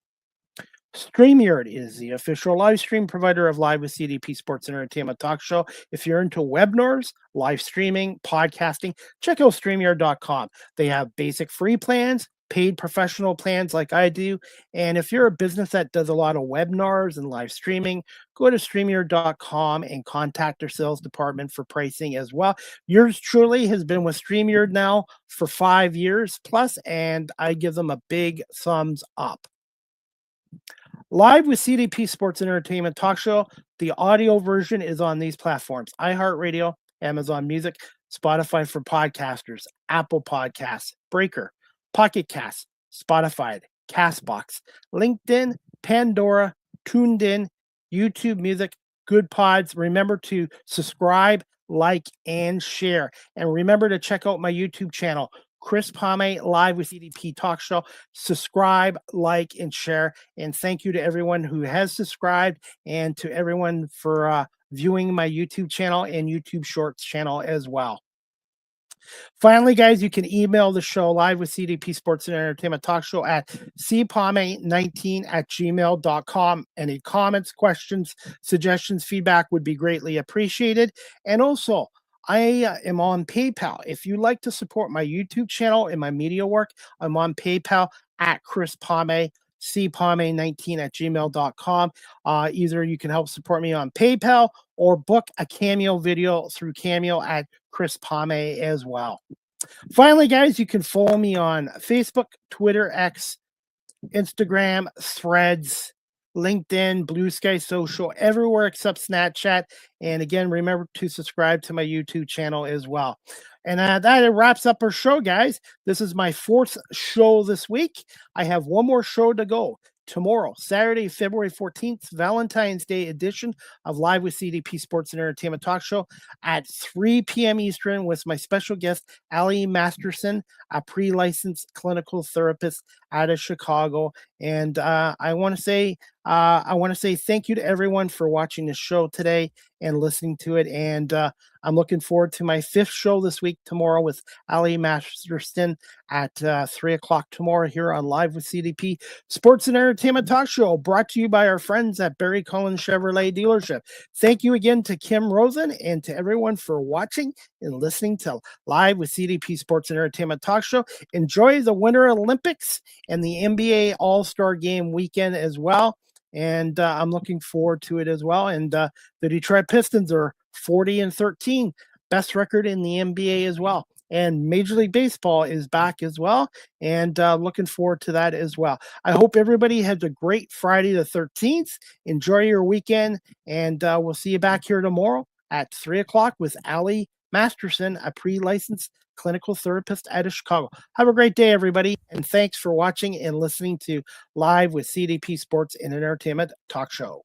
Speaker 2: StreamYard is the official live stream provider of Live with CDP Sports and Entertainment Talk Show. If you're into webinars, live streaming, podcasting, check out StreamYard.com. They have basic free plans, paid professional plans like I do. And if you're a business that does a lot of webinars and live streaming, go to StreamYard.com and contact their sales department for pricing as well. Yours truly has been with StreamYard now for 5 years plus, and I give them a big thumbs up. Live with CDP Sports and Entertainment Talk Show, the audio version is on these platforms: iHeartRadio, Amazon Music, Spotify for podcasters, Apple Podcasts, Breaker, Pocket Cast, Spotify, Castbox, LinkedIn, Pandora, Tuned In, YouTube Music, Good Pods. Remember to subscribe, like, and share. And remember to check out my YouTube channel, Chris Pame Live with CDP Talk Show. Subscribe, like, and share. And thank you to everyone who has subscribed, and to everyone for viewing my YouTube channel and YouTube Shorts channel as well. Finally, guys, you can email the show live with CDP Sports and Entertainment Talk Show at cpame19@gmail.com. Any comments, questions, suggestions, feedback would be greatly appreciated. And also, I am on PayPal. If you'd like to support my YouTube channel and my media work, I'm on PayPal at Chris Pame, cpame19@gmail.com. Either you can help support me on PayPal or book a Cameo video through Cameo at Chris Pame as well. Finally, guys, you can follow me on Facebook, Twitter, X, Instagram, Threads, LinkedIn, Blue Sky Social, everywhere except Snapchat. And again, remember to subscribe to my YouTube channel as well. And that wraps up our show, guys. This is my 4th show this week. I have one more show to go. Tomorrow, Saturday, February 14th, Valentine's Day edition of Live with CDP Sports and Entertainment Talk Show at 3 p.m. Eastern with my special guest, Ali Masterson, a pre-licensed clinical therapist out of Chicago. And I want to say thank you to everyone for watching the show today and listening to it. And I'm looking forward to my 5th show this week tomorrow with Ali Masterson at 3 o'clock tomorrow here on Live with CDP Sports and Entertainment Talk Show, brought to you by our friends at Barry Cullen Chevrolet Dealership. Thank you again to Kim Rosen and to everyone for watching and listening to Live with CDP Sports and Entertainment Talk Show. Enjoy the Winter Olympics and the NBA All-Star Game weekend as well. And I'm looking forward to it as well. And the Detroit Pistons are 40-13, best record in the NBA as well. And Major League Baseball is back as well. And looking forward to that as well. I hope everybody has a great Friday the 13th. Enjoy your weekend. And we'll see you back here tomorrow at 3 o'clock with Ali Masterson, a pre-licensed clinical therapist out of Chicago. Have a great day, everybody. And thanks for watching and listening to Live with CDP Sports and Entertainment Talk Show.